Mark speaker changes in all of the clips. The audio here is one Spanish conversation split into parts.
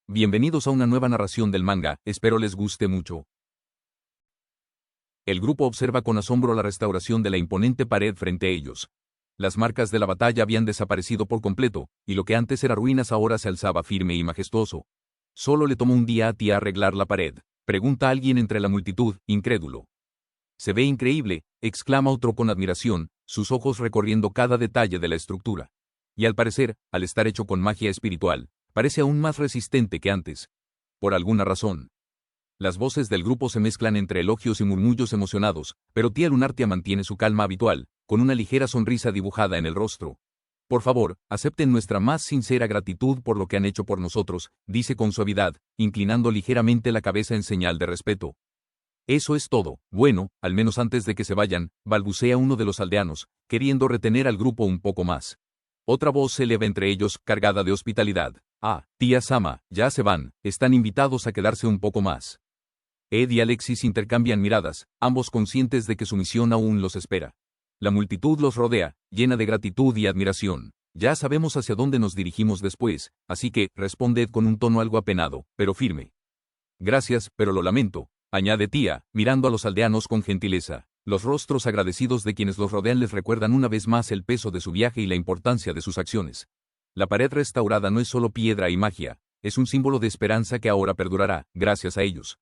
Speaker 1: Bienvenidos a una nueva narración del manga, espero les guste mucho. El grupo observa con asombro la restauración de la imponente pared frente a ellos. Las marcas de la batalla habían desaparecido por completo, y lo que antes era ruinas ahora se alzaba firme y majestuoso. Solo le tomó un día a Tía arreglar la pared, pregunta alguien entre la multitud, incrédulo. Se ve increíble, exclama otro con admiración, sus ojos recorriendo cada detalle de la estructura. Y al parecer, al estar hecho con magia espiritual, parece aún más resistente que antes. Por alguna razón. Las voces del grupo se mezclan entre elogios y murmullos emocionados, pero Tía Lunartia mantiene su calma habitual, con una ligera sonrisa dibujada en el rostro. Por favor, acepten nuestra más sincera gratitud por lo que han hecho por nosotros, dice con suavidad, inclinando ligeramente la cabeza en señal de respeto. Eso es todo, bueno, al menos antes de que se vayan, balbucea uno de los aldeanos, queriendo retener al grupo un poco más. Otra voz se eleva entre ellos, cargada de hospitalidad. Ah, tía Sama, ya se van, están invitados a quedarse un poco más. Ed y Alexis intercambian miradas, ambos conscientes de que su misión aún los espera. La multitud los rodea, llena de gratitud y admiración. Ya sabemos hacia dónde nos dirigimos después, así que, responde Ed con un tono algo apenado, pero firme. Gracias, pero lo lamento, añade Tía, mirando a los aldeanos con gentileza. Los rostros agradecidos de quienes los rodean les recuerdan una vez más el peso de su viaje y la importancia de sus acciones. La pared restaurada no es solo piedra y magia, es un símbolo de esperanza que ahora perdurará, gracias a ellos.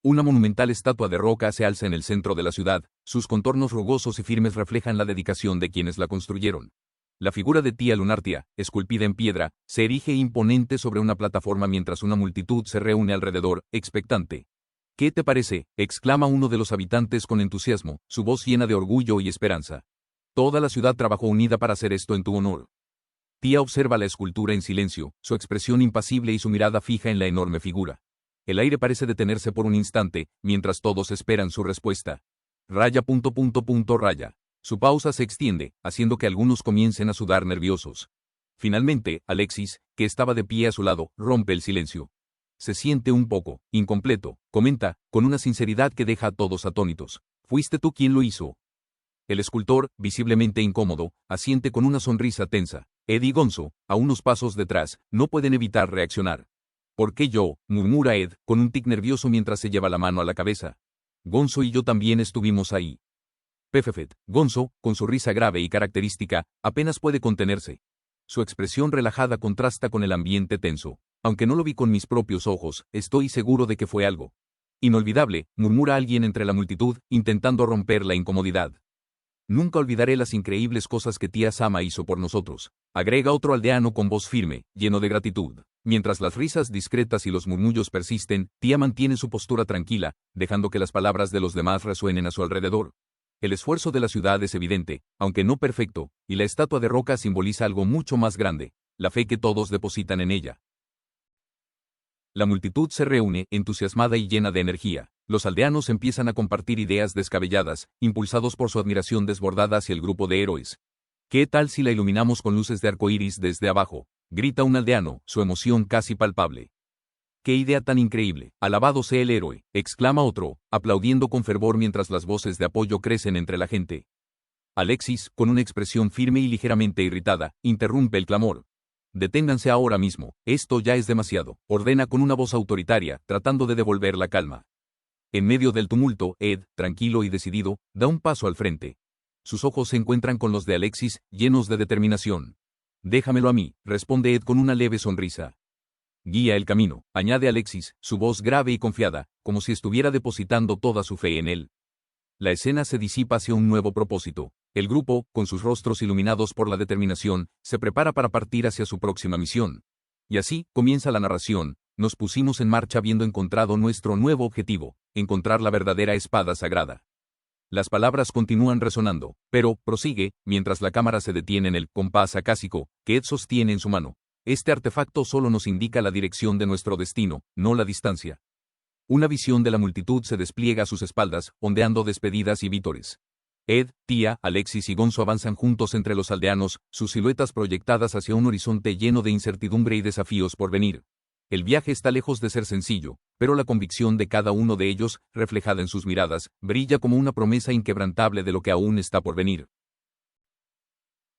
Speaker 1: Una monumental estatua de roca se alza en el centro de la ciudad, sus contornos rugosos y firmes reflejan la dedicación de quienes la construyeron. La figura de Tía Lunartia, esculpida en piedra, se erige imponente sobre una plataforma mientras una multitud se reúne alrededor, expectante. ¿Qué te parece?, exclama uno de los habitantes con entusiasmo, su voz llena de orgullo y esperanza. Toda la ciudad trabajó unida para hacer esto en tu honor. Tía observa la escultura en silencio, su expresión impasible y su mirada fija en la enorme figura. El aire parece detenerse por un instante, mientras todos esperan su respuesta. Raya. Su pausa se extiende, haciendo que algunos comiencen a sudar nerviosos. Finalmente, Alexis, que estaba de pie a su lado, rompe el silencio. Se siente un poco incompleto, comenta, con una sinceridad que deja a todos atónitos. ¿Fuiste tú quien lo hizo? El escultor, visiblemente incómodo, asiente con una sonrisa tensa. Ed y Gonzo, a unos pasos detrás, no pueden evitar reaccionar. ¿Por qué yo?, murmura Ed, con un tic nervioso mientras se lleva la mano a la cabeza. Gonzo y yo también estuvimos ahí. Pefefet. Gonzo, con su risa grave y característica, apenas puede contenerse. Su expresión relajada contrasta con el ambiente tenso. Aunque no lo vi con mis propios ojos, estoy seguro de que fue algo inolvidable, murmura alguien entre la multitud, intentando romper la incomodidad. Nunca olvidaré las increíbles cosas que tía Sama hizo por nosotros, agrega otro aldeano con voz firme, lleno de gratitud. Mientras las risas discretas y los murmullos persisten, Tía mantiene su postura tranquila, dejando que las palabras de los demás resuenen a su alrededor. El esfuerzo de la ciudad es evidente, aunque no perfecto, y la estatua de roca simboliza algo mucho más grande, la fe que todos depositan en ella. La multitud se reúne, entusiasmada y llena de energía. Los aldeanos empiezan a compartir ideas descabelladas, impulsados por su admiración desbordada hacia el grupo de héroes. ¿Qué tal si la iluminamos con luces de arco iris desde abajo?, grita un aldeano, su emoción casi palpable. ¡Qué idea tan increíble! ¡Alabado sea el héroe!, exclama otro, aplaudiendo con fervor mientras las voces de apoyo crecen entre la gente. Alexis, con una expresión firme y ligeramente irritada, interrumpe el clamor. Deténganse ahora mismo, esto ya es demasiado, ordena con una voz autoritaria, tratando de devolver la calma. En medio del tumulto, Ed, tranquilo y decidido, da un paso al frente. Sus ojos se encuentran con los de Alexis, llenos de determinación. Déjamelo a mí, responde Ed con una leve sonrisa. Guía el camino, añade Alexis, su voz grave y confiada, como si estuviera depositando toda su fe en él. La escena se disipa hacia un nuevo propósito. El grupo, con sus rostros iluminados por la determinación, se prepara para partir hacia su próxima misión. Y así, comienza la narración. Nos pusimos en marcha habiendo encontrado nuestro nuevo objetivo, encontrar la verdadera espada sagrada. Las palabras continúan resonando, pero, prosigue, mientras la cámara se detiene en el compás acásico, que Ed sostiene en su mano. Este artefacto solo nos indica la dirección de nuestro destino, no la distancia. Una visión de la multitud se despliega a sus espaldas, ondeando despedidas y vítores. Ed, Tía, Alexis y Gonzo avanzan juntos entre los aldeanos, sus siluetas proyectadas hacia un horizonte lleno de incertidumbre y desafíos por venir. El viaje está lejos de ser sencillo, pero la convicción de cada uno de ellos, reflejada en sus miradas, brilla como una promesa inquebrantable de lo que aún está por venir.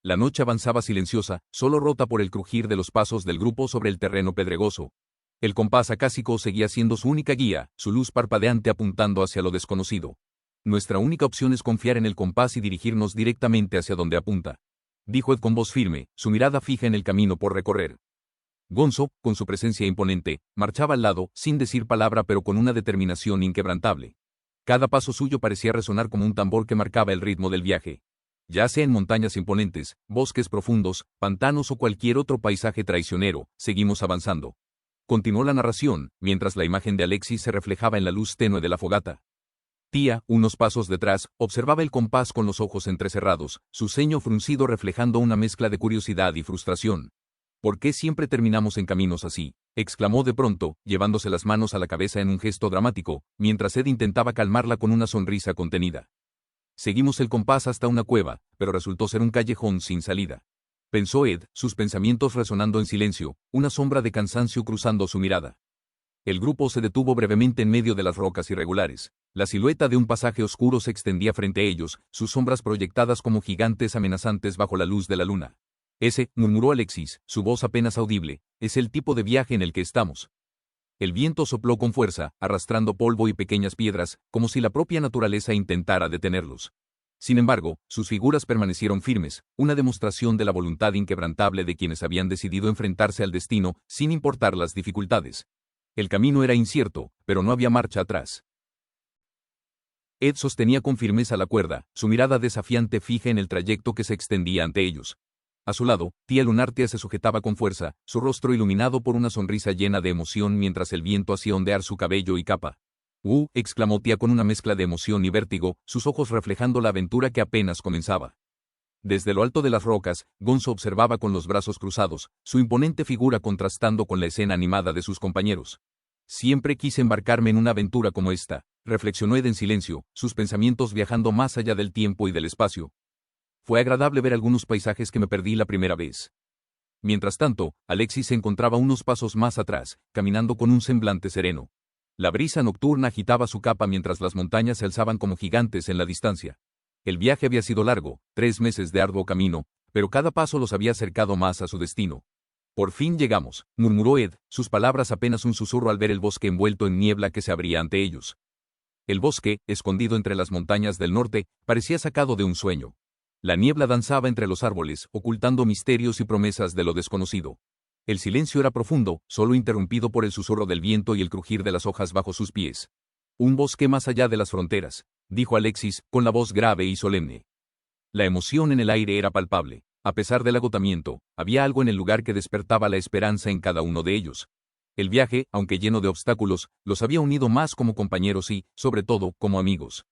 Speaker 1: La noche avanzaba silenciosa, solo rota por el crujir de los pasos del grupo sobre el terreno pedregoso. El compás acásico seguía siendo su única guía, su luz parpadeante apuntando hacia lo desconocido. Nuestra única opción es confiar en el compás y dirigirnos directamente hacia donde apunta, dijo Ed con voz firme, su mirada fija en el camino por recorrer. Gonzo, con su presencia imponente, marchaba al lado, sin decir palabra pero con una determinación inquebrantable. Cada paso suyo parecía resonar como un tambor que marcaba el ritmo del viaje. Ya sea en montañas imponentes, bosques profundos, pantanos o cualquier otro paisaje traicionero, seguimos avanzando. Continuó la narración, mientras la imagen de Alexis se reflejaba en la luz tenue de la fogata. Tía, unos pasos detrás, observaba el compás con los ojos entrecerrados, su ceño fruncido reflejando una mezcla de curiosidad y frustración. ¿Por qué siempre terminamos en caminos así?, exclamó de pronto, llevándose las manos a la cabeza en un gesto dramático, mientras Ed intentaba calmarla con una sonrisa contenida. Seguimos el compás hasta una cueva, pero resultó ser un callejón sin salida. Pensó Ed, sus pensamientos resonando en silencio, una sombra de cansancio cruzando su mirada. El grupo se detuvo brevemente en medio de las rocas irregulares. La silueta de un pasaje oscuro se extendía frente a ellos, sus sombras proyectadas como gigantes amenazantes bajo la luz de la luna. Ese, murmuró Alexis, su voz apenas audible, es el tipo de viaje en el que estamos. El viento sopló con fuerza, arrastrando polvo y pequeñas piedras, como si la propia naturaleza intentara detenerlos. Sin embargo, sus figuras permanecieron firmes, una demostración de la voluntad inquebrantable de quienes habían decidido enfrentarse al destino, sin importar las dificultades. El camino era incierto, pero no había marcha atrás. Ed sostenía con firmeza la cuerda, su mirada desafiante fija en el trayecto que se extendía ante ellos. A su lado, tía Lunartia se sujetaba con fuerza, su rostro iluminado por una sonrisa llena de emoción mientras el viento hacía ondear su cabello y capa. Exclamó tía con una mezcla de emoción y vértigo, sus ojos reflejando la aventura que apenas comenzaba. Desde lo alto de las rocas, Gonzo observaba con los brazos cruzados, su imponente figura contrastando con la escena animada de sus compañeros. Siempre quise embarcarme en una aventura como esta, reflexionó Ed en silencio, sus pensamientos viajando más allá del tiempo y del espacio. Fue agradable ver algunos paisajes que me perdí la primera vez. Mientras tanto, Alexis se encontraba unos pasos más atrás, caminando con un semblante sereno. La brisa nocturna agitaba su capa mientras las montañas se alzaban como gigantes en la distancia. El viaje había sido largo, 3 meses de arduo camino, pero cada paso los había acercado más a su destino. Por fin llegamos, murmuró Ed, sus palabras apenas un susurro al ver el bosque envuelto en niebla que se abría ante ellos. El bosque, escondido entre las montañas del norte, parecía sacado de un sueño. La niebla danzaba entre los árboles, ocultando misterios y promesas de lo desconocido. El silencio era profundo, solo interrumpido por el susurro del viento y el crujir de las hojas bajo sus pies. Un bosque más allá de las fronteras, dijo Alexis, con la voz grave y solemne. La emoción en el aire era palpable. A pesar del agotamiento, había algo en el lugar que despertaba la esperanza en cada uno de ellos. El viaje, aunque lleno de obstáculos, los había unido más como compañeros y, sobre todo, como amigos.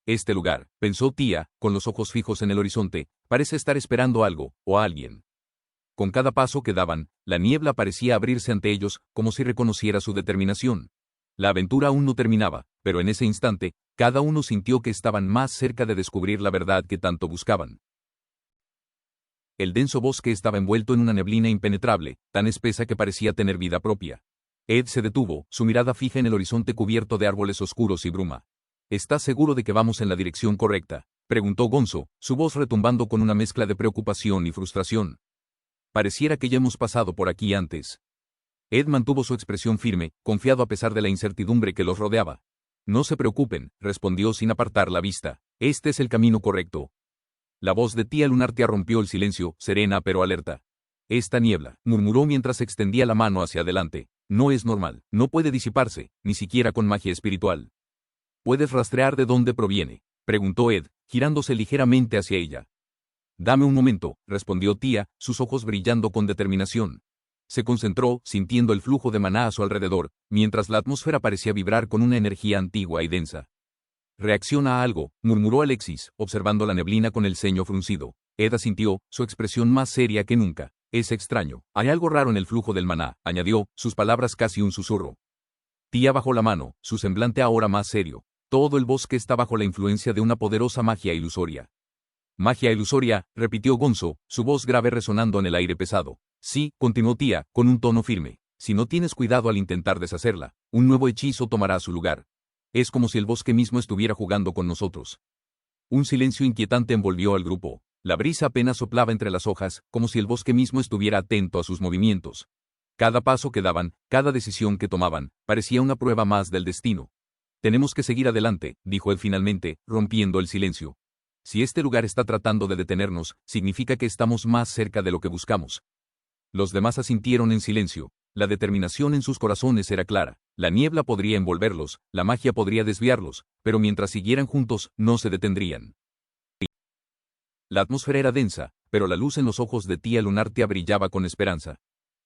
Speaker 1: Este lugar, pensó tía, con los ojos fijos en el horizonte, parece estar esperando algo, o a alguien. Con cada paso que daban, la niebla parecía abrirse ante ellos, como si reconociera su determinación. La aventura aún no terminaba, pero en ese instante, cada uno sintió que estaban más cerca de descubrir la verdad que tanto buscaban. El denso bosque estaba envuelto en una neblina impenetrable, tan espesa que parecía tener vida propia. Ed se detuvo, su mirada fija en el horizonte cubierto de árboles oscuros y bruma. ¿Estás seguro de que vamos en la dirección correcta?, preguntó Gonzo, su voz retumbando con una mezcla de preocupación y frustración. Pareciera que ya hemos pasado por aquí antes. Ed mantuvo su expresión firme, confiado a pesar de la incertidumbre que los rodeaba. No se preocupen, respondió sin apartar la vista. Este es el camino correcto. La voz de tía Lunartia rompió el silencio, serena pero alerta. Esta niebla, murmuró mientras extendía la mano hacia adelante, no es normal, no puede disiparse, ni siquiera con magia espiritual. ¿Puedes rastrear de dónde proviene?, preguntó Ed, girándose ligeramente hacia ella. Dame un momento, respondió tía, sus ojos brillando con determinación. Se concentró, sintiendo el flujo de maná a su alrededor, mientras la atmósfera parecía vibrar con una energía antigua y densa. Reacciona a algo, murmuró Alexis, observando la neblina con el ceño fruncido. Ed asintió, su expresión más seria que nunca. Es extraño. Hay algo raro en el flujo del maná, añadió, sus palabras casi un susurro. Tía bajó la mano, su semblante ahora más serio. Todo el bosque está bajo la influencia de una poderosa magia ilusoria. Magia ilusoria, repitió Gonzo, su voz grave resonando en el aire pesado. Sí, continuó tía, con un tono firme. Si no tienes cuidado al intentar deshacerla, un nuevo hechizo tomará su lugar. Es como si el bosque mismo estuviera jugando con nosotros. Un silencio inquietante envolvió al grupo. La brisa apenas soplaba entre las hojas, como si el bosque mismo estuviera atento a sus movimientos. Cada paso que daban, cada decisión que tomaban, parecía una prueba más del destino. Tenemos que seguir adelante, dijo él finalmente, rompiendo el silencio. Si este lugar está tratando de detenernos, significa que estamos más cerca de lo que buscamos. Los demás asintieron en silencio. La determinación en sus corazones era clara. La niebla podría envolverlos, la magia podría desviarlos, pero mientras siguieran juntos, no se detendrían. La atmósfera era densa, pero la luz en los ojos de tía Lunartia brillaba con esperanza.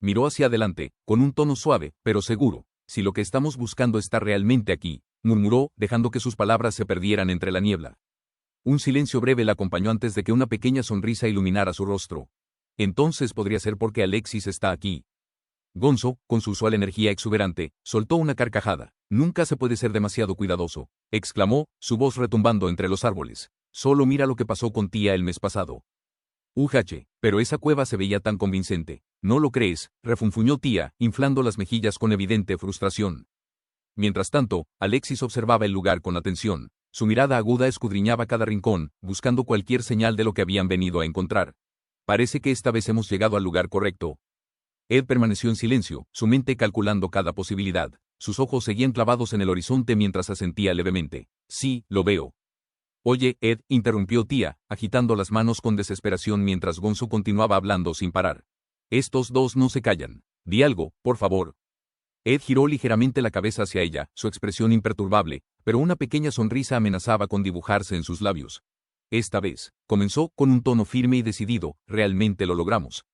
Speaker 1: Miró hacia adelante, con un tono suave, pero seguro. Si lo que estamos buscando está realmente aquí, murmuró, dejando que sus palabras se perdieran entre la niebla. Un silencio breve la acompañó antes de que una pequeña sonrisa iluminara su rostro. Entonces podría ser porque Alexis está aquí. Gonzo, con su usual energía exuberante, soltó una carcajada. Nunca se puede ser demasiado cuidadoso, exclamó, su voz retumbando entre los árboles. Solo mira lo que pasó con tía el mes pasado. Pero esa cueva se veía tan convincente. ¿No lo crees?, refunfuñó tía, inflando las mejillas con evidente frustración. Mientras tanto, Alexis observaba el lugar con atención. Su mirada aguda escudriñaba cada rincón, buscando cualquier señal de lo que habían venido a encontrar. Parece que esta vez hemos llegado al lugar correcto. Ed permaneció en silencio, su mente calculando cada posibilidad. Sus ojos seguían clavados en el horizonte mientras asentía levemente. Sí, lo veo. Oye, Ed, interrumpió tía, agitando las manos con desesperación mientras Gonzo continuaba hablando sin parar. Estos dos no se callan. Di algo, por favor. Ed giró ligeramente la cabeza hacia ella, su expresión imperturbable, pero una pequeña sonrisa amenazaba con dibujarse en sus labios. Esta vez, comenzó con un tono firme y decidido, realmente lo logramos.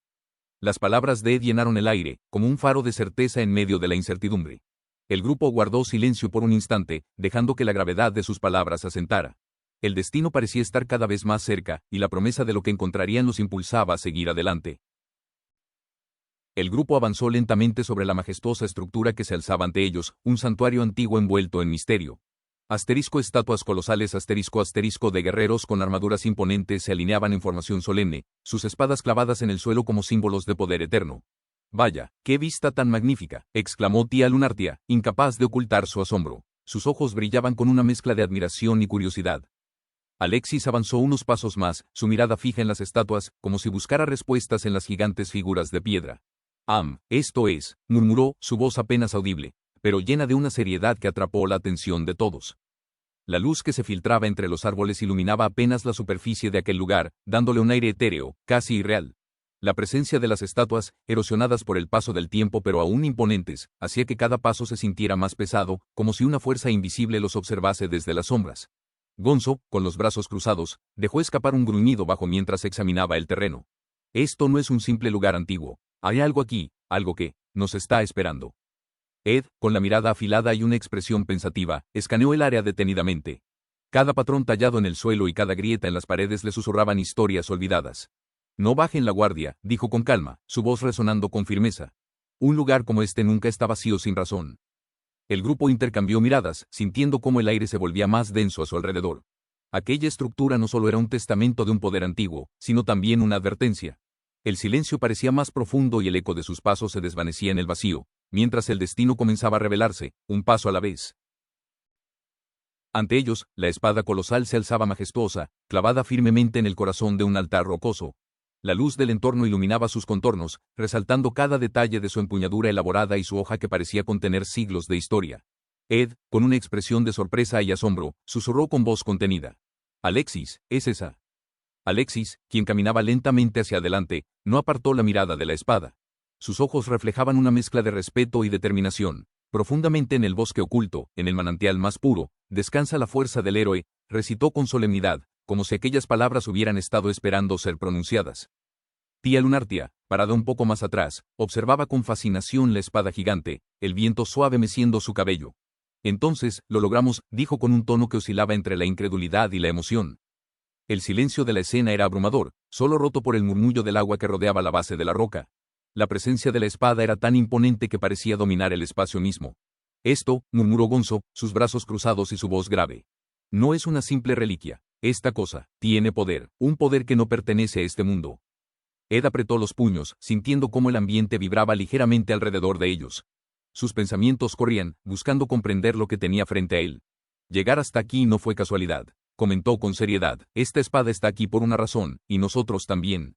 Speaker 1: Las palabras de Ed llenaron el aire, como un faro de certeza en medio de la incertidumbre. El grupo guardó silencio por un instante, dejando que la gravedad de sus palabras asentara. El destino parecía estar cada vez más cerca, y la promesa de lo que encontrarían los impulsaba a seguir adelante. El grupo avanzó lentamente sobre la majestuosa estructura que se alzaba ante ellos, un santuario antiguo envuelto en misterio. Estatuas colosales de guerreros con armaduras imponentes se alineaban en formación solemne, sus espadas clavadas en el suelo como símbolos de poder eterno. Vaya, qué vista tan magnífica, exclamó tía Lunartia, incapaz de ocultar su asombro. Sus ojos brillaban con una mezcla de admiración y curiosidad. Alexis avanzó unos pasos más, su mirada fija en las estatuas, como si buscara respuestas en las gigantes figuras de piedra. Esto es, murmuró, su voz apenas audible, pero llena de una seriedad que atrapó la atención de todos. La luz que se filtraba entre los árboles iluminaba apenas la superficie de aquel lugar, dándole un aire etéreo, casi irreal. La presencia de las estatuas, erosionadas por el paso del tiempo pero aún imponentes, hacía que cada paso se sintiera más pesado, como si una fuerza invisible los observase desde las sombras. Gonzo, con los brazos cruzados, dejó escapar un gruñido bajo mientras examinaba el terreno. Esto no es un simple lugar antiguo. Hay algo aquí, algo que nos está esperando. Ed, con la mirada afilada y una expresión pensativa, escaneó el área detenidamente. Cada patrón tallado en el suelo y cada grieta en las paredes le susurraban historias olvidadas. No bajen la guardia, dijo con calma, su voz resonando con firmeza. Un lugar como este nunca está vacío sin razón. El grupo intercambió miradas, sintiendo cómo el aire se volvía más denso a su alrededor. Aquella estructura no solo era un testamento de un poder antiguo, sino también una advertencia. El silencio parecía más profundo y el eco de sus pasos se desvanecía en el vacío, mientras el destino comenzaba a revelarse, un paso a la vez. Ante ellos, la espada colosal se alzaba majestuosa, clavada firmemente en el corazón de un altar rocoso. La luz del entorno iluminaba sus contornos, resaltando cada detalle de su empuñadura elaborada y su hoja que parecía contener siglos de historia. Ed, con una expresión de sorpresa y asombro, susurró con voz contenida. Alexis, ¿es esa? Alexis, quien caminaba lentamente hacia adelante, no apartó la mirada de la espada. Sus ojos reflejaban una mezcla de respeto y determinación. Profundamente en el bosque oculto, en el manantial más puro, descansa la fuerza del héroe, recitó con solemnidad, como si aquellas palabras hubieran estado esperando ser pronunciadas. Tía Lunartia, parada un poco más atrás, observaba con fascinación la espada gigante, el viento suave meciendo su cabello. Entonces, lo logramos, dijo con un tono que oscilaba entre la incredulidad y la emoción. El silencio de la escena era abrumador, solo roto por el murmullo del agua que rodeaba la base de la roca. La presencia de la espada era tan imponente que parecía dominar el espacio mismo. Esto, murmuró Gonzo, sus brazos cruzados y su voz grave. No es una simple reliquia. Esta cosa tiene poder, un poder que no pertenece a este mundo. Ed apretó los puños, sintiendo cómo el ambiente vibraba ligeramente alrededor de ellos. Sus pensamientos corrían, buscando comprender lo que tenía frente a él. Llegar hasta aquí no fue casualidad. comentó con seriedad. Esta espada está aquí por una razón, y nosotros también.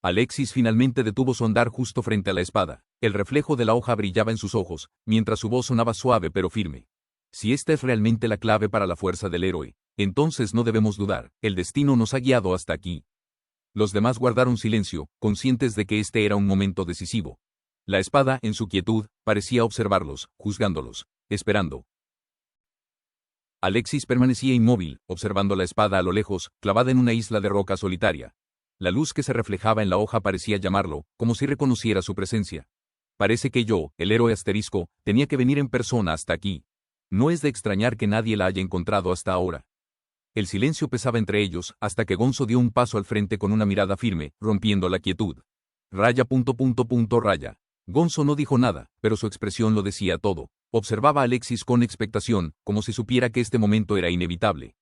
Speaker 1: Alexis finalmente detuvo su andar justo frente a la espada. El reflejo de la hoja brillaba en sus ojos, mientras su voz sonaba suave pero firme. Si esta es realmente la clave para la fuerza del héroe, entonces no debemos dudar, el destino nos ha guiado hasta aquí. Los demás guardaron silencio, conscientes de que este era un momento decisivo. La espada, en su quietud, parecía observarlos, juzgándolos, esperando. Alexis permanecía inmóvil, observando la espada a lo lejos, clavada en una isla de roca solitaria. La luz que se reflejaba en la hoja parecía llamarlo, como si reconociera su presencia. Parece que yo, el héroe asterisco, tenía que venir en persona hasta aquí. No es de extrañar que nadie la haya encontrado hasta ahora. El silencio pesaba entre ellos, hasta que Gonzo dio un paso al frente con una mirada firme, rompiendo la quietud. Raya. Gonzo no dijo nada, pero su expresión lo decía todo. Observaba a Alexis con expectación, como si supiera que este momento era inevitable.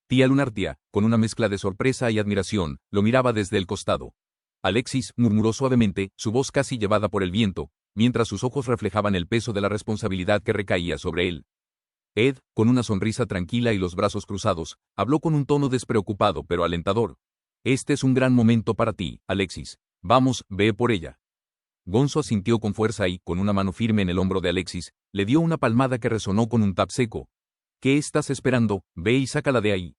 Speaker 1: Tía Lunartia, con una mezcla de sorpresa y admiración, lo miraba desde el costado. Alexis murmuró suavemente, su voz casi llevada por el viento, mientras sus ojos reflejaban el peso de la responsabilidad que recaía sobre él. Ed, con una sonrisa tranquila y los brazos cruzados, habló con un tono despreocupado pero alentador. Este es un gran momento para ti, Alexis. Vamos, ve por ella. Gonzo asintió con fuerza y, con una mano firme en el hombro de Alexis, le dio una palmada que resonó con un tap seco. ¿Qué estás esperando? Ve y sácala de ahí.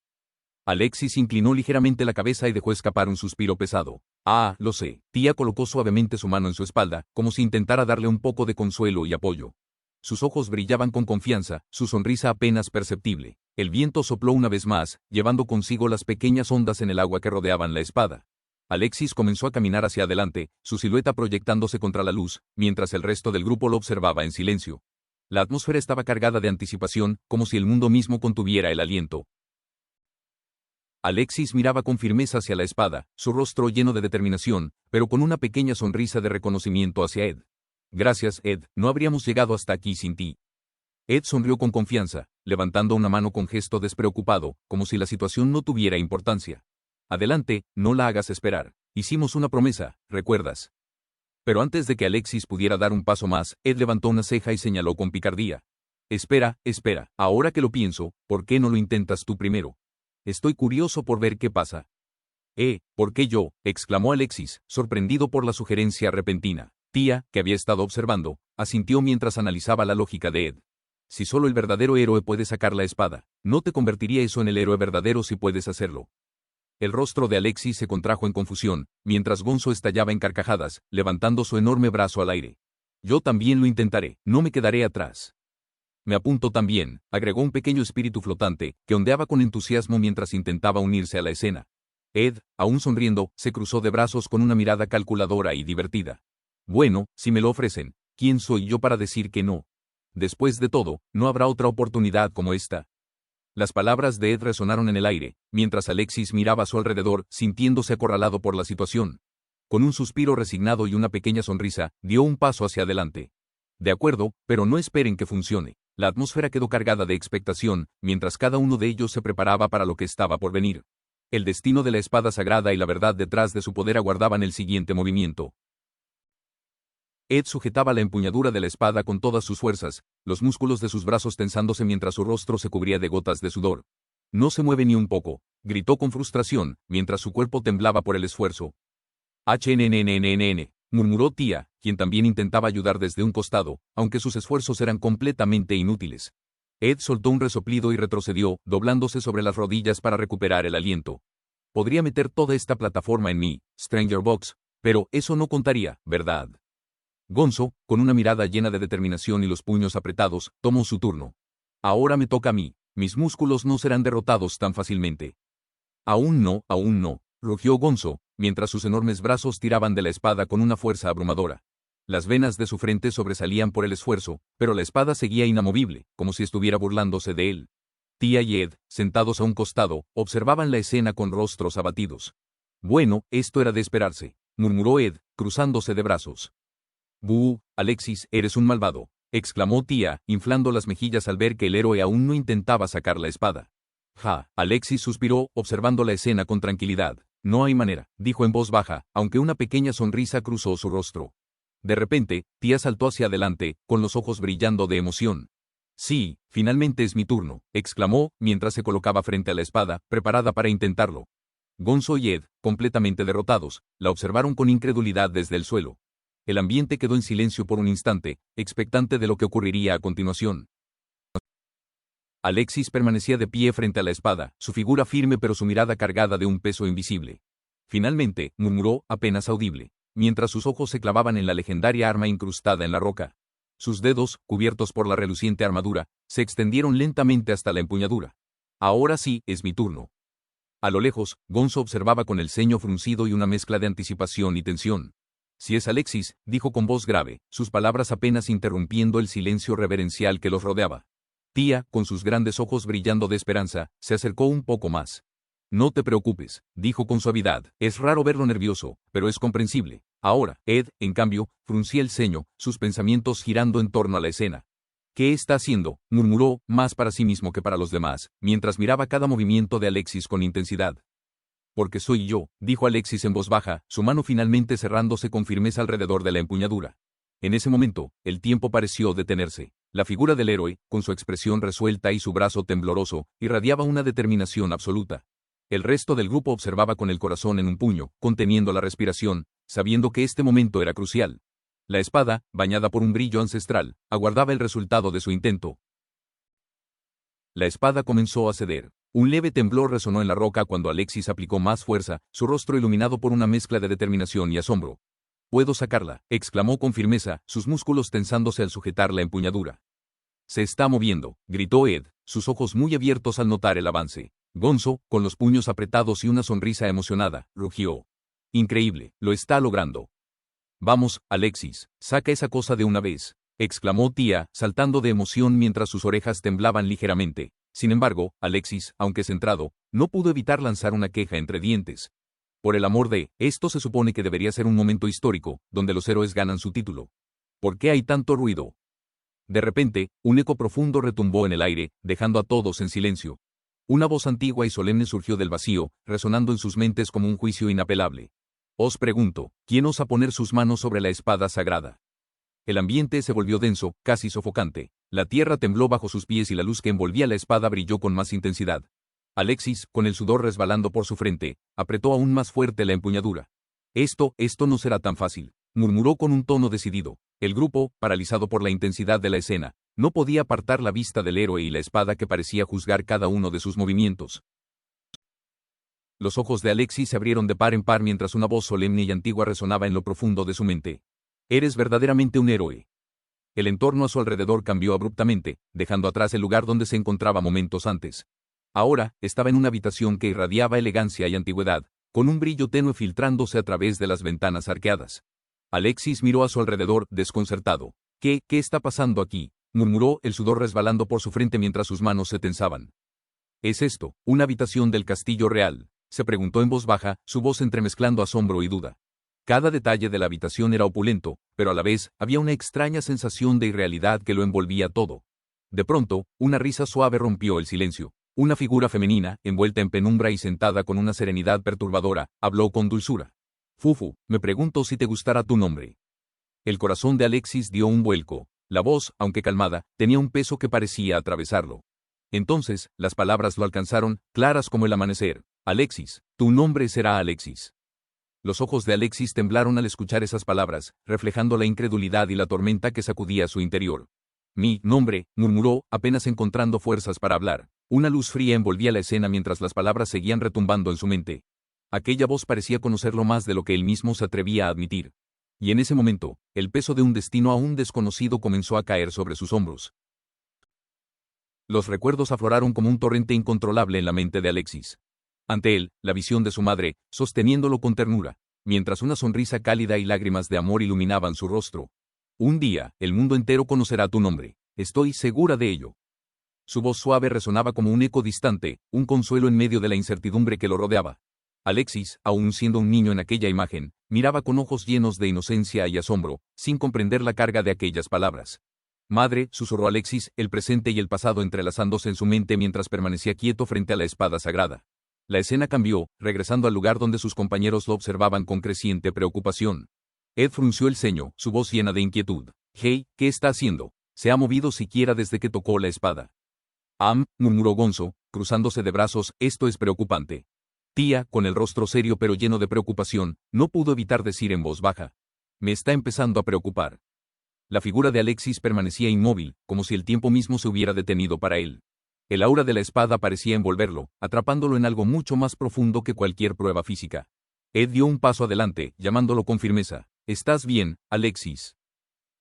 Speaker 1: Alexis inclinó ligeramente la cabeza y dejó escapar un suspiro pesado. Ah, lo sé. Tía colocó suavemente su mano en su espalda, como si intentara darle un poco de consuelo y apoyo. Sus ojos brillaban con confianza, su sonrisa apenas perceptible. El viento sopló una vez más, llevando consigo las pequeñas ondas en el agua que rodeaban la espada. Alexis comenzó a caminar hacia adelante, su silueta proyectándose contra la luz, mientras el resto del grupo lo observaba en silencio. La atmósfera estaba cargada de anticipación, como si el mundo mismo contuviera el aliento. Alexis miraba con firmeza hacia la espada, su rostro lleno de determinación, pero con una pequeña sonrisa de reconocimiento hacia Ed. Gracias, Ed, no habríamos llegado hasta aquí sin ti. Ed sonrió con confianza, levantando una mano con gesto despreocupado, como si la situación no tuviera importancia. Adelante, no la hagas esperar. Hicimos una promesa, ¿recuerdas? Pero antes de que Alexis pudiera dar un paso más, Ed levantó una ceja y señaló con picardía. Espera, ahora que lo pienso, ¿por qué no lo intentas tú primero? Estoy curioso por ver qué pasa. ¿Por qué yo? Exclamó Alexis, sorprendido por la sugerencia repentina. Tía, que había estado observando, asintió mientras analizaba la lógica de Ed. Si solo el verdadero héroe puede sacar la espada, ¿no te convertiría eso en el héroe verdadero si puedes hacerlo? El rostro de Alexis se contrajo en confusión, mientras Gonzo estallaba en carcajadas, levantando su enorme brazo al aire. Yo también lo intentaré, no me quedaré atrás. Me apunto también, agregó un pequeño espíritu flotante, que ondeaba con entusiasmo mientras intentaba unirse a la escena. Ed, aún sonriendo, se cruzó de brazos con una mirada calculadora y divertida. Bueno, si me lo ofrecen, ¿quién soy yo para decir que no? Después de todo, no habrá otra oportunidad como esta. Las palabras de Ed resonaron en el aire, mientras Alexis miraba a su alrededor, sintiéndose acorralado por la situación. Con un suspiro resignado y una pequeña sonrisa, dio un paso hacia adelante. De acuerdo, pero no esperen que funcione. La atmósfera quedó cargada de expectación, mientras cada uno de ellos se preparaba para lo que estaba por venir. El destino de la espada sagrada y la verdad detrás de su poder aguardaban el siguiente movimiento. Ed sujetaba la empuñadura de la espada con todas sus fuerzas, los músculos de sus brazos tensándose mientras su rostro se cubría de gotas de sudor. No se mueve ni un poco, gritó con frustración, mientras su cuerpo temblaba por el esfuerzo. HNNNNN, murmuró Tía, quien también intentaba ayudar desde un costado, aunque sus esfuerzos eran completamente inútiles. Ed soltó un resoplido y retrocedió, doblándose sobre las rodillas para recuperar el aliento. Podría meter toda esta plataforma en mi Stranger Box, pero eso no contaría, ¿verdad? Gonzo, con una mirada llena de determinación y los puños apretados, tomó su turno. Ahora me toca a mí, mis músculos no serán derrotados tan fácilmente. Aún no, rugió Gonzo, mientras sus enormes brazos tiraban de la espada con una fuerza abrumadora. Las venas de su frente sobresalían por el esfuerzo, pero la espada seguía inamovible, como si estuviera burlándose de él. Tía y Ed, sentados a un costado, observaban la escena con rostros abatidos. Bueno, esto era de esperarse, murmuró Ed, cruzándose de brazos. «Buh, Alexis, eres un malvado», exclamó Tía, inflando las mejillas al ver que el héroe aún no intentaba sacar la espada. «Ja», Alexis suspiró, observando la escena con tranquilidad. «No hay manera», dijo en voz baja, aunque una pequeña sonrisa cruzó su rostro. De repente, Tía saltó hacia adelante, con los ojos brillando de emoción. Sí, finalmente es mi turno, exclamó, mientras se colocaba frente a la espada, preparada para intentarlo. Gonzo y Ed, completamente derrotados, la observaron con incredulidad desde el suelo. El ambiente quedó en silencio por un instante, expectante de lo que ocurriría a continuación. Alexis permanecía de pie frente a la espada, su figura firme pero su mirada cargada de un peso invisible. Finalmente, murmuró, apenas audible, mientras sus ojos se clavaban en la legendaria arma incrustada en la roca. Sus dedos, cubiertos por la reluciente armadura, se extendieron lentamente hasta la empuñadura. Ahora sí, es mi turno. A lo lejos, Gonzo observaba con el ceño fruncido y una mezcla de anticipación y tensión. Si es Alexis, dijo con voz grave, sus palabras apenas interrumpiendo el silencio reverencial que los rodeaba. Tía, con sus grandes ojos brillando de esperanza, se acercó un poco más. No te preocupes, dijo con suavidad, es raro verlo nervioso, pero es comprensible. Ahora, Ed, en cambio, fruncía el ceño, sus pensamientos girando en torno a la escena. ¿Qué está haciendo?, murmuró, más para sí mismo que para los demás, mientras miraba cada movimiento de Alexis con intensidad. Porque soy yo, dijo Alexis en voz baja, su mano finalmente cerrándose con firmeza alrededor de la empuñadura. En ese momento, el tiempo pareció detenerse. La figura del héroe, con su expresión resuelta y su brazo tembloroso, irradiaba una determinación absoluta. El resto del grupo observaba con el corazón en un puño, conteniendo la respiración, sabiendo que este momento era crucial. La espada, bañada por un brillo ancestral, aguardaba el resultado de su intento. La espada comenzó a ceder. Un leve temblor resonó en la roca cuando Alexis aplicó más fuerza, su rostro iluminado por una mezcla de determinación y asombro. «Puedo sacarla», exclamó con firmeza, sus músculos tensándose al sujetar la empuñadura. «Se está moviendo», gritó Ed, sus ojos muy abiertos al notar el avance. Gonzo, con los puños apretados y una sonrisa emocionada, rugió. «Increíble, lo está logrando». «Vamos, Alexis, saca esa cosa de una vez», exclamó Tía, saltando de emoción mientras sus orejas temblaban ligeramente. Sin embargo, Alexis, aunque centrado, no pudo evitar lanzar una queja entre dientes. Por el amor de, esto se supone que debería ser un momento histórico, donde los héroes ganan su título. ¿Por qué hay tanto ruido? De repente, un eco profundo retumbó en el aire, dejando a todos en silencio. Una voz antigua y solemne surgió del vacío, resonando en sus mentes como un juicio inapelable. Os pregunto, ¿quién osa poner sus manos sobre la espada sagrada? El ambiente se volvió denso, casi sofocante. La tierra tembló bajo sus pies y la luz que envolvía la espada brilló con más intensidad. Alexis, con el sudor resbalando por su frente, apretó aún más fuerte la empuñadura. Esto no será tan fácil, murmuró con un tono decidido. El grupo, paralizado por la intensidad de la escena, no podía apartar la vista del héroe y la espada que parecía juzgar cada uno de sus movimientos. Los ojos de Alexis se abrieron de par en par mientras una voz solemne y antigua resonaba en lo profundo de su mente. «Eres verdaderamente un héroe». El entorno a su alrededor cambió abruptamente, dejando atrás el lugar donde se encontraba momentos antes. Ahora, estaba en una habitación que irradiaba elegancia y antigüedad, con un brillo tenue filtrándose a través de las ventanas arqueadas. Alexis miró a su alrededor, desconcertado. ¿Qué está pasando aquí?, murmuró, el sudor resbalando por su frente mientras sus manos se tensaban. «¿Es esto una habitación del castillo real?», se preguntó en voz baja, su voz entremezclando asombro y duda. Cada detalle de la habitación era opulento, pero a la vez había una extraña sensación de irrealidad que lo envolvía todo. De pronto, una risa suave rompió el silencio. Una figura femenina, envuelta en penumbra y sentada con una serenidad perturbadora, habló con dulzura. «Fufu, me pregunto si te gustará tu nombre». El corazón de Alexis dio un vuelco. La voz, aunque calmada, tenía un peso que parecía atravesarlo. Entonces, las palabras lo alcanzaron, claras como el amanecer. «Alexis, tu nombre será Alexis». Los ojos de Alexis temblaron al escuchar esas palabras, reflejando la incredulidad y la tormenta que sacudía su interior. «Mi nombre», murmuró, apenas encontrando fuerzas para hablar. Una luz fría envolvía la escena mientras las palabras seguían retumbando en su mente. Aquella voz parecía conocerlo más de lo que él mismo se atrevía a admitir. Y en ese momento, el peso de un destino aún desconocido comenzó a caer sobre sus hombros. Los recuerdos afloraron como un torrente incontrolable en la mente de Alexis. Ante él, la visión de su madre, sosteniéndolo con ternura, mientras una sonrisa cálida y lágrimas de amor iluminaban su rostro. «Un día, el mundo entero conocerá tu nombre. Estoy segura de ello». Su voz suave resonaba como un eco distante, un consuelo en medio de la incertidumbre que lo rodeaba. Alexis, aún siendo un niño en aquella imagen, miraba con ojos llenos de inocencia y asombro, sin comprender la carga de aquellas palabras. «Madre», susurró Alexis, el presente y el pasado entrelazándose en su mente mientras permanecía quieto frente a la espada sagrada. La escena cambió, regresando al lugar donde sus compañeros lo observaban con creciente preocupación. Ed frunció el ceño, su voz llena de inquietud. «Hey, ¿qué está haciendo?». Se ha movido siquiera desde que tocó la espada. Murmuró Gonzo, cruzándose de brazos, esto es preocupante. Tía, con el rostro serio pero lleno de preocupación, no pudo evitar decir en voz baja. Me está empezando a preocupar. La figura de Alexis permanecía inmóvil, como si el tiempo mismo se hubiera detenido para él. El aura de la espada parecía envolverlo, atrapándolo en algo mucho más profundo que cualquier prueba física. Ed dio un paso adelante, llamándolo con firmeza. ¿Estás bien, Alexis?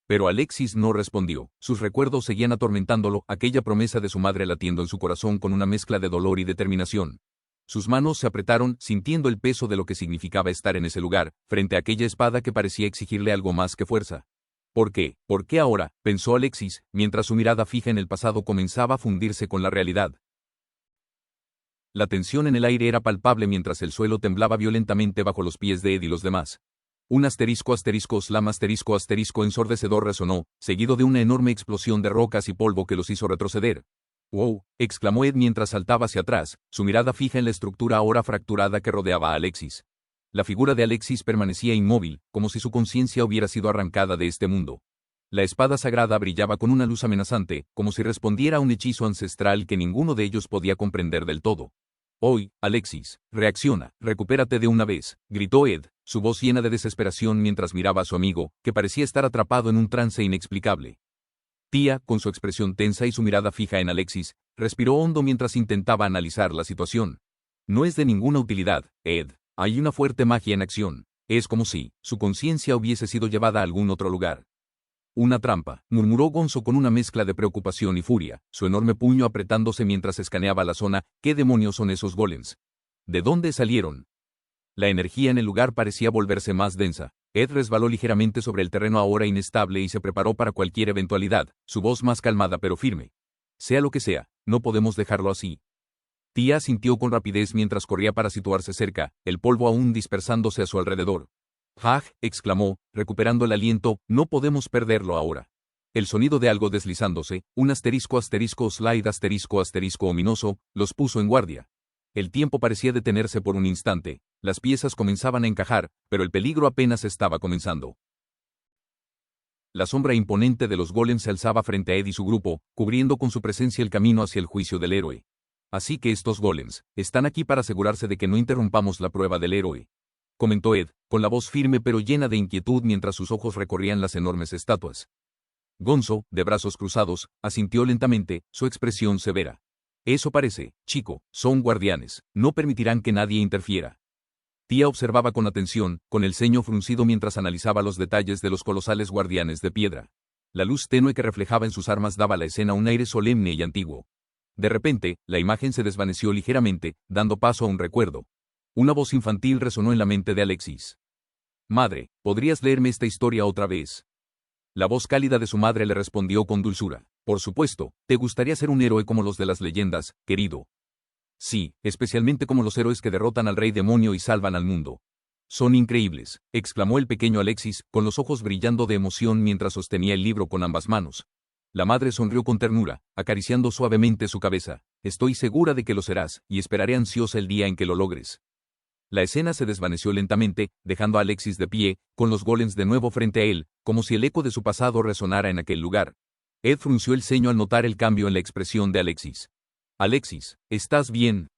Speaker 1: Pero Alexis no respondió. Sus recuerdos seguían atormentándolo, aquella promesa de su madre latiendo en su corazón con una mezcla de dolor y determinación. Sus manos se apretaron, sintiendo el peso de lo que significaba estar en ese lugar, frente a aquella espada que parecía exigirle algo más que fuerza. ¿Por qué? ¿Por qué ahora?, pensó Alexis, mientras su mirada fija en el pasado comenzaba a fundirse con la realidad. La tensión en el aire era palpable mientras el suelo temblaba violentamente bajo los pies de Ed y los demás. Un slam ensordecedor resonó, seguido de una enorme explosión de rocas y polvo que los hizo retroceder. ¡Wow!, exclamó Ed mientras saltaba hacia atrás, su mirada fija en la estructura ahora fracturada que rodeaba a Alexis. La figura de Alexis permanecía inmóvil, como si su conciencia hubiera sido arrancada de este mundo. La espada sagrada brillaba con una luz amenazante, como si respondiera a un hechizo ancestral que ninguno de ellos podía comprender del todo. «Hoy, Alexis, reacciona, recupérate de una vez», gritó Ed, su voz llena de desesperación mientras miraba a su amigo, que parecía estar atrapado en un trance inexplicable. Tía, con su expresión tensa y su mirada fija en Alexis, respiró hondo mientras intentaba analizar la situación. «No es de ninguna utilidad, Ed. Hay una fuerte magia en acción. Es como si su conciencia hubiese sido llevada a algún otro lugar». «Una trampa», murmuró Gonzo con una mezcla de preocupación y furia, su enorme puño apretándose mientras escaneaba la zona. ¿Qué demonios son esos golems? ¿De dónde salieron? La energía en el lugar parecía volverse más densa. Ed resbaló ligeramente sobre el terreno ahora inestable y se preparó para cualquier eventualidad, su voz más calmada pero firme. «Sea lo que sea, no podemos dejarlo así». Tía sintió con rapidez mientras corría para situarse cerca, el polvo aún dispersándose a su alrededor. «¡Haj!», exclamó, recuperando el aliento, «no podemos perderlo ahora». El sonido de algo deslizándose, un slide ominoso, los puso en guardia. El tiempo parecía detenerse por un instante, las piezas comenzaban a encajar, pero el peligro apenas estaba comenzando. La sombra imponente de los golems se alzaba frente a Ed y su grupo, cubriendo con su presencia el camino hacia el juicio del héroe. «Así que estos golems están aquí para asegurarse de que no interrumpamos la prueba del héroe», comentó Ed, con la voz firme pero llena de inquietud mientras sus ojos recorrían las enormes estatuas. Gonzo, de brazos cruzados, asintió lentamente, su expresión severa. «Eso parece, chico, son guardianes, no permitirán que nadie interfiera». Tía observaba con atención, con el ceño fruncido mientras analizaba los detalles de los colosales guardianes de piedra. La luz tenue que reflejaba en sus armas daba a la escena un aire solemne y antiguo. De repente, la imagen se desvaneció ligeramente, dando paso a un recuerdo. Una voz infantil resonó en la mente de Alexis. «Madre, ¿podrías leerme esta historia otra vez?». La voz cálida de su madre le respondió con dulzura. «Por supuesto, te gustaría ser un héroe como los de las leyendas, querido». «Sí, especialmente como los héroes que derrotan al rey demonio y salvan al mundo». «Son increíbles», exclamó el pequeño Alexis, con los ojos brillando de emoción mientras sostenía el libro con ambas manos. La madre sonrió con ternura, acariciando suavemente su cabeza. «Estoy segura de que lo serás, y esperaré ansiosa el día en que lo logres». La escena se desvaneció lentamente, dejando a Alexis de pie, con los golems de nuevo frente a él, como si el eco de su pasado resonara en aquel lugar. Ed frunció el ceño al notar el cambio en la expresión de Alexis. «Alexis, ¿estás bien?».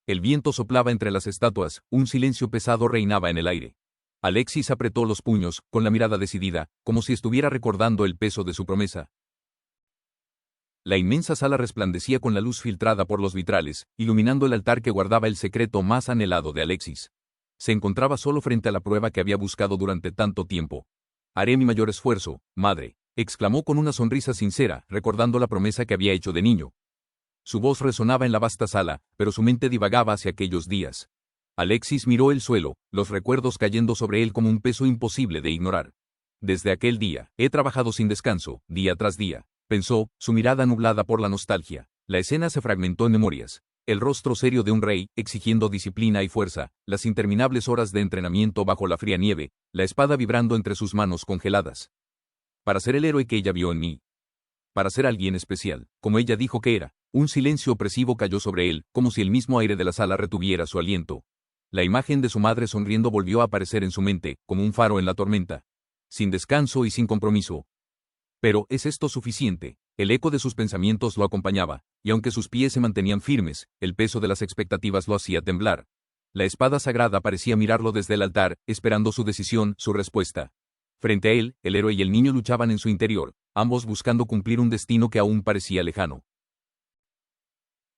Speaker 1: El viento soplaba entre las estatuas, un silencio pesado reinaba en el aire. Alexis apretó los puños, con la mirada decidida, como si estuviera recordando el peso de su promesa. La inmensa sala resplandecía con la luz filtrada por los vitrales, iluminando el altar que guardaba el secreto más anhelado de Alexis. Se encontraba solo frente a la prueba que había buscado durante tanto tiempo. «Haré mi mayor esfuerzo, madre», exclamó con una sonrisa sincera, recordando la promesa que había hecho de niño. Su voz resonaba en la vasta sala, pero su mente divagaba hacia aquellos días. Alexis miró el suelo, los recuerdos cayendo sobre él como un peso imposible de ignorar. «Desde aquel día, he trabajado sin descanso, día tras día», pensó, su mirada nublada por la nostalgia. La escena se fragmentó en memorias. El rostro serio de un rey, exigiendo disciplina y fuerza, las interminables horas de entrenamiento bajo la fría nieve, la espada vibrando entre sus manos congeladas. «Para ser el héroe que ella vio en mí. Para ser alguien especial, como ella dijo que era». Un silencio opresivo cayó sobre él, como si el mismo aire de la sala retuviera su aliento. La imagen de su madre sonriendo volvió a aparecer en su mente, como un faro en la tormenta. Sin descanso y sin compromiso. Pero, ¿es esto suficiente? El eco de sus pensamientos lo acompañaba, y aunque sus pies se mantenían firmes, el peso de las expectativas lo hacía temblar. La espada sagrada parecía mirarlo desde el altar, esperando su decisión, su respuesta. Frente a él, el héroe y el niño luchaban en su interior, ambos buscando cumplir un destino que aún parecía lejano.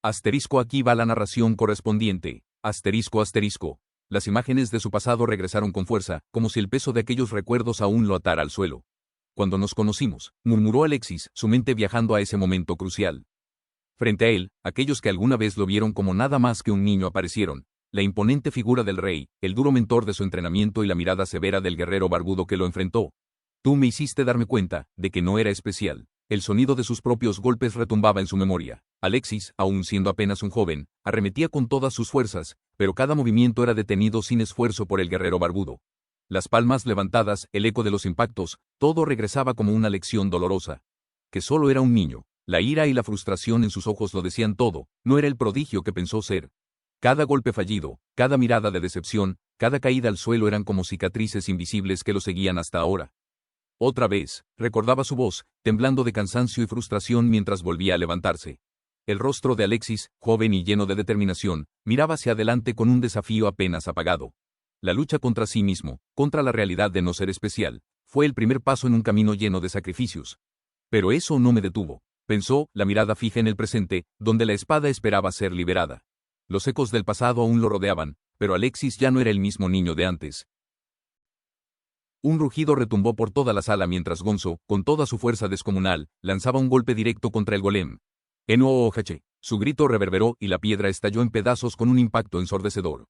Speaker 1: Asterisco, aquí va la narración correspondiente. Asterisco, asterisco. Las imágenes de su pasado regresaron con fuerza, como si el peso de aquellos recuerdos aún lo atara al suelo. Cuando nos conocimos, murmuró Alexis, su mente viajando a ese momento crucial. Frente a él, aquellos que alguna vez lo vieron como nada más que un niño aparecieron. La imponente figura del rey, el duro mentor de su entrenamiento y la mirada severa del guerrero barbudo que lo enfrentó. Tú me hiciste darme cuenta de que no era especial. El sonido de sus propios golpes retumbaba en su memoria. Alexis, aún siendo apenas un joven, arremetía con todas sus fuerzas, pero cada movimiento era detenido sin esfuerzo por el guerrero barbudo. Las palmas levantadas, el eco de los impactos, todo regresaba como una lección dolorosa. Que solo era un niño. La ira y la frustración en sus ojos lo decían todo, no era el prodigio que pensó ser. Cada golpe fallido, cada mirada de decepción, cada caída al suelo eran como cicatrices invisibles que lo seguían hasta ahora. Otra vez, recordaba su voz, temblando de cansancio y frustración mientras volvía a levantarse. El rostro de Alexis, joven y lleno de determinación, miraba hacia adelante con un desafío apenas apagado. La lucha contra sí mismo, contra la realidad de no ser especial, fue el primer paso en un camino lleno de sacrificios. Pero eso no me detuvo, pensó, la mirada fija en el presente, donde la espada esperaba ser liberada. Los ecos del pasado aún lo rodeaban, pero Alexis ya no era el mismo niño de antes. Un rugido retumbó por toda la sala mientras Gonzo, con toda su fuerza descomunal, lanzaba un golpe directo contra el golem. Enohache. Su grito reverberó y la piedra estalló en pedazos con un impacto ensordecedor.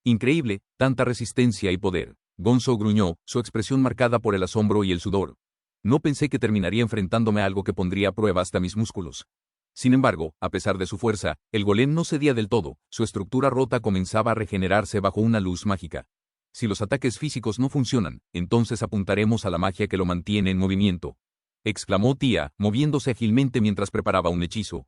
Speaker 1: Increíble, tanta resistencia y poder. Gonzo gruñó, su expresión marcada por el asombro y el sudor. No pensé que terminaría enfrentándome a algo que pondría a prueba hasta mis músculos. Sin embargo, a pesar de su fuerza, el golem no cedía del todo, su estructura rota comenzaba a regenerarse bajo una luz mágica. Si los ataques físicos no funcionan, entonces apuntaremos a la magia que lo mantiene en movimiento, exclamó Tía, moviéndose ágilmente mientras preparaba un hechizo.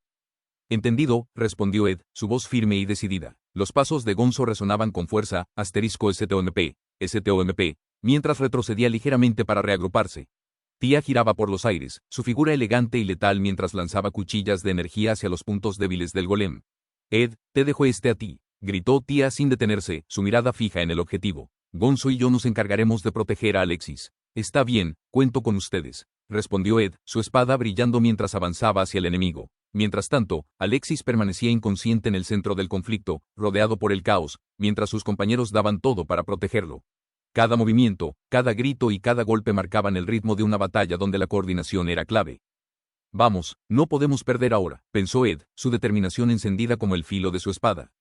Speaker 1: Entendido, respondió Ed, su voz firme y decidida. Los pasos de Gonzo resonaban con fuerza, *STOMP, STOMP, mientras retrocedía ligeramente para reagruparse. Tía giraba por los aires, su figura elegante y letal mientras lanzaba cuchillas de energía hacia los puntos débiles del golem. Ed, te dejo a ti, gritó Tía sin detenerse, su mirada fija en el objetivo. Gonzo y yo nos encargaremos de proteger a Alexis. Está bien, cuento con ustedes, respondió Ed, su espada brillando mientras avanzaba hacia el enemigo. Mientras tanto, Alexis permanecía inconsciente en el centro del conflicto, rodeado por el caos, mientras sus compañeros daban todo para protegerlo. Cada movimiento, cada grito y cada golpe marcaban el ritmo de una batalla donde la coordinación era clave. Vamos, no podemos perder ahora, pensó Ed, su determinación encendida como el filo de su espada.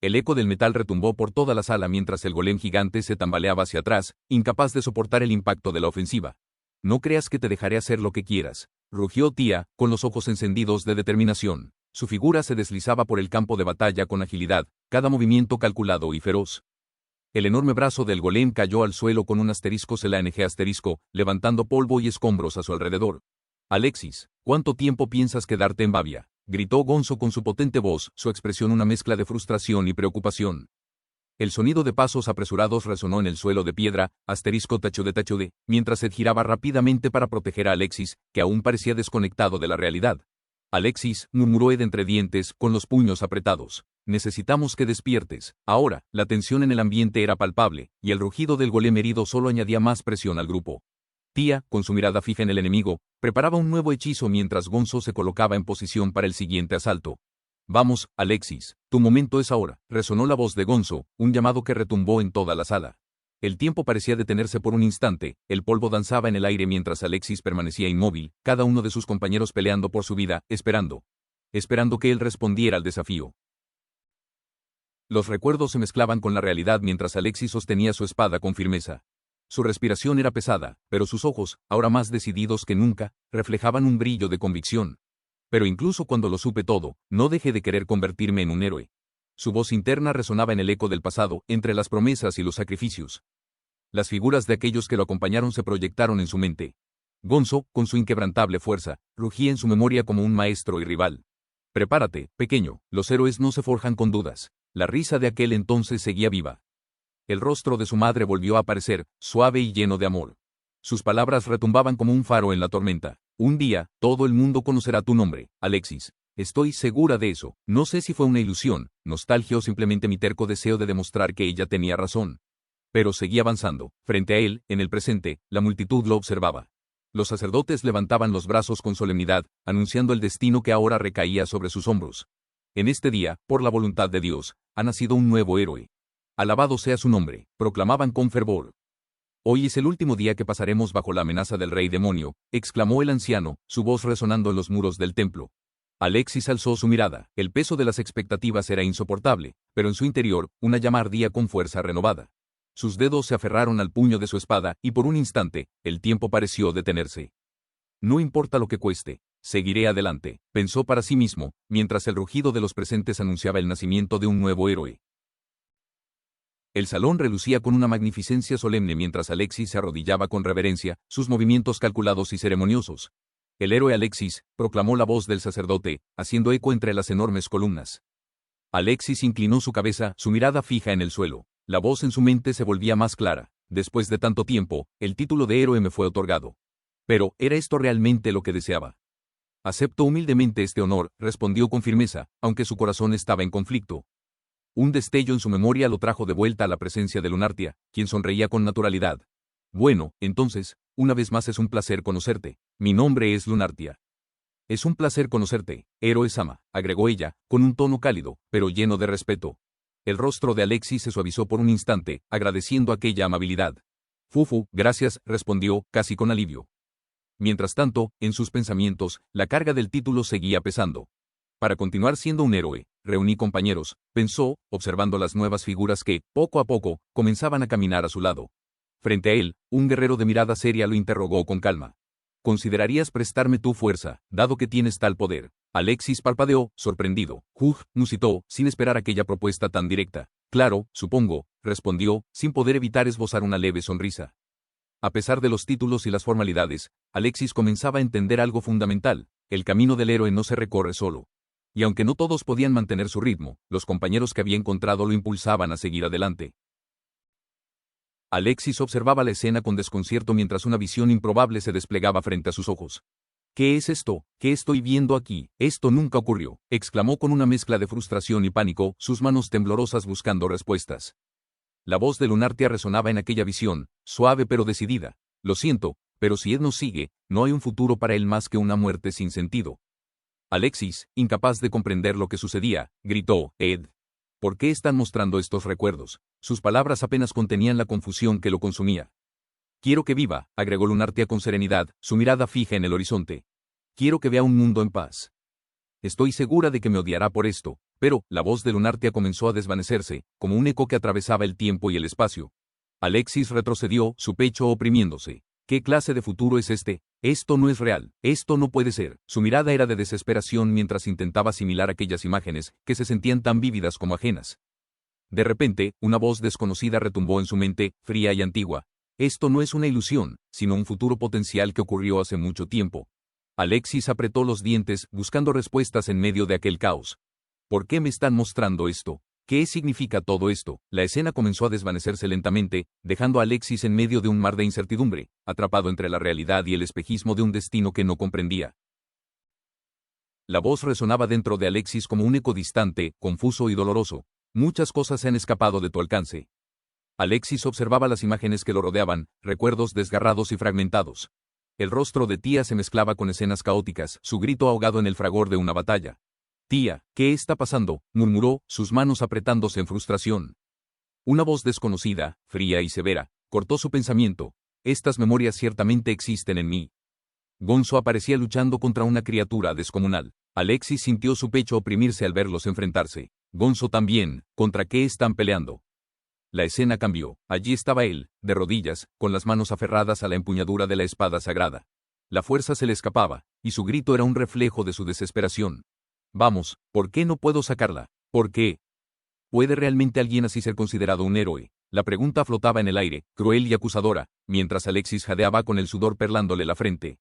Speaker 1: El eco del metal retumbó por toda la sala mientras el golem gigante se tambaleaba hacia atrás, incapaz de soportar el impacto de la ofensiva. No creas que te dejaré hacer lo que quieras, rugió Tía, con los ojos encendidos de determinación. Su figura se deslizaba por el campo de batalla con agilidad, cada movimiento calculado y feroz. El enorme brazo del golem cayó al suelo con un *CLANG*, levantando polvo y escombros a su alrededor. Alexis, ¿cuánto tiempo piensas quedarte en Bavia?, gritó Gonzo con su potente voz, su expresión una mezcla de frustración y preocupación. El sonido de pasos apresurados resonó en el suelo de piedra, *TACHUDE, mientras Ed giraba rápidamente para proteger a Alexis, que aún parecía desconectado de la realidad. Alexis, murmuró Ed entre dientes, con los puños apretados. Necesitamos que despiertes. Ahora, la tensión en el ambiente era palpable, y el rugido del golem herido solo añadía más presión al grupo. Tía, con su mirada fija en el enemigo, preparaba un nuevo hechizo mientras Gonzo se colocaba en posición para el siguiente asalto. Vamos, Alexis, tu momento es ahora, resonó la voz de Gonzo, un llamado que retumbó en toda la sala. El tiempo parecía detenerse por un instante, el polvo danzaba en el aire mientras Alexis permanecía inmóvil, cada uno de sus compañeros peleando por su vida, esperando que él respondiera al desafío. Los recuerdos se mezclaban con la realidad mientras Alexis sostenía su espada con firmeza. Su respiración era pesada, pero sus ojos, ahora más decididos que nunca, reflejaban un brillo de convicción. Pero incluso cuando lo supe todo, no dejé de querer convertirme en un héroe. Su voz interna resonaba en el eco del pasado, entre las promesas y los sacrificios. Las figuras de aquellos que lo acompañaron se proyectaron en su mente. Gonzo, con su inquebrantable fuerza, rugía en su memoria como un maestro y rival. Prepárate, pequeño, los héroes no se forjan con dudas. La risa de aquel entonces seguía viva. El rostro de su madre volvió a aparecer, suave y lleno de amor. Sus palabras retumbaban como un faro en la tormenta. Un día, todo el mundo conocerá tu nombre, Alexis. Estoy segura de eso. No sé si fue una ilusión, nostalgia o simplemente mi terco deseo de demostrar que ella tenía razón. Pero seguía avanzando. Frente a él, en el presente, la multitud lo observaba. Los sacerdotes levantaban los brazos con solemnidad, anunciando el destino que ahora recaía sobre sus hombros. En este día, por la voluntad de Dios, ha nacido un nuevo héroe. Alabado sea su nombre, proclamaban con fervor. Hoy es el último día que pasaremos bajo la amenaza del rey demonio, exclamó el anciano, su voz resonando en los muros del templo. Alexis alzó su mirada. El peso de las expectativas era insoportable, pero en su interior, una llama ardía con fuerza renovada. Sus dedos se aferraron al puño de su espada, y por un instante, el tiempo pareció detenerse. No importa lo que cueste, seguiré adelante, pensó para sí mismo, mientras el rugido de los presentes anunciaba el nacimiento de un nuevo héroe. El salón relucía con una magnificencia solemne mientras Alexis se arrodillaba con reverencia, sus movimientos calculados y ceremoniosos. El héroe Alexis, proclamó la voz del sacerdote, haciendo eco entre las enormes columnas. Alexis inclinó su cabeza, su mirada fija en el suelo. La voz en su mente se volvía más clara. Después de tanto tiempo, el título de héroe me fue otorgado. Pero, ¿era esto realmente lo que deseaba? Acepto humildemente este honor, respondió con firmeza, aunque su corazón estaba en conflicto. Un destello en su memoria lo trajo de vuelta a la presencia de Lunartia, quien sonreía con naturalidad. Bueno, entonces, una vez más es un placer conocerte. Mi nombre es Lunartia. Es un placer conocerte, héroe Sama, agregó ella, con un tono cálido, pero lleno de respeto. El rostro de Alexis se suavizó por un instante, agradeciendo aquella amabilidad. Fufu, gracias, respondió, casi con alivio. Mientras tanto, en sus pensamientos, la carga del título seguía pesando. Para continuar siendo un héroe, reuní compañeros, pensó, observando las nuevas figuras que, poco a poco, comenzaban a caminar a su lado. Frente a él, un guerrero de mirada seria lo interrogó con calma. ¿Considerarías prestarme tu fuerza, dado que tienes tal poder? Alexis parpadeó, sorprendido. Musitó, sin esperar aquella propuesta tan directa. Claro, supongo, respondió, sin poder evitar esbozar una leve sonrisa. A pesar de los títulos y las formalidades, Alexis comenzaba a entender algo fundamental: el camino del héroe no se recorre solo. Y aunque no todos podían mantener su ritmo, los compañeros que había encontrado lo impulsaban a seguir adelante. Alexis observaba la escena con desconcierto mientras una visión improbable se desplegaba frente a sus ojos. ¿Qué es esto? ¿Qué estoy viendo aquí? Esto nunca ocurrió, exclamó con una mezcla de frustración y pánico, sus manos temblorosas buscando respuestas. La voz de Lunartia resonaba en aquella visión, suave pero decidida. Lo siento, pero si Ed nos sigue, no hay un futuro para él más que una muerte sin sentido. Alexis, incapaz de comprender lo que sucedía, gritó, Ed. ¿Por qué están mostrando estos recuerdos? Sus palabras apenas contenían la confusión que lo consumía. Quiero que viva, agregó Lunartia con serenidad, su mirada fija en el horizonte. Quiero que vea un mundo en paz. Estoy segura de que me odiará por esto, pero, la voz de Lunartia comenzó a desvanecerse, como un eco que atravesaba el tiempo y el espacio. Alexis retrocedió, su pecho oprimiéndose. ¿Qué clase de futuro es este? Esto no es real, esto no puede ser. Su mirada era de desesperación mientras intentaba asimilar aquellas imágenes, que se sentían tan vívidas como ajenas. De repente, una voz desconocida retumbó en su mente, fría y antigua. Esto no es una ilusión, sino un futuro potencial que ocurrió hace mucho tiempo. Alexis apretó los dientes, buscando respuestas en medio de aquel caos. ¿Por qué me están mostrando esto? ¿Qué significa todo esto? La escena comenzó a desvanecerse lentamente, dejando a Alexis en medio de un mar de incertidumbre, atrapado entre la realidad y el espejismo de un destino que no comprendía. La voz resonaba dentro de Alexis como un eco distante, confuso y doloroso. Muchas cosas se han escapado de tu alcance. Alexis observaba las imágenes que lo rodeaban, recuerdos desgarrados y fragmentados. El rostro de Tía se mezclaba con escenas caóticas, su grito ahogado en el fragor de una batalla. Tía, ¿qué está pasando?, murmuró, sus manos apretándose en frustración. Una voz desconocida, fría y severa, cortó su pensamiento. Estas memorias ciertamente existen en mí. Gonzo aparecía luchando contra una criatura descomunal. Alexis sintió su pecho oprimirse al verlos enfrentarse. Gonzo también, ¿contra qué están peleando? La escena cambió. Allí estaba él, de rodillas, con las manos aferradas a la empuñadura de la espada sagrada. La fuerza se le escapaba, y su grito era un reflejo de su desesperación. Vamos, ¿por qué no puedo sacarla? ¿Por qué? ¿Puede realmente alguien así ser considerado un héroe? La pregunta flotaba en el aire, cruel y acusadora, mientras Alexis jadeaba con el sudor perlándole la frente.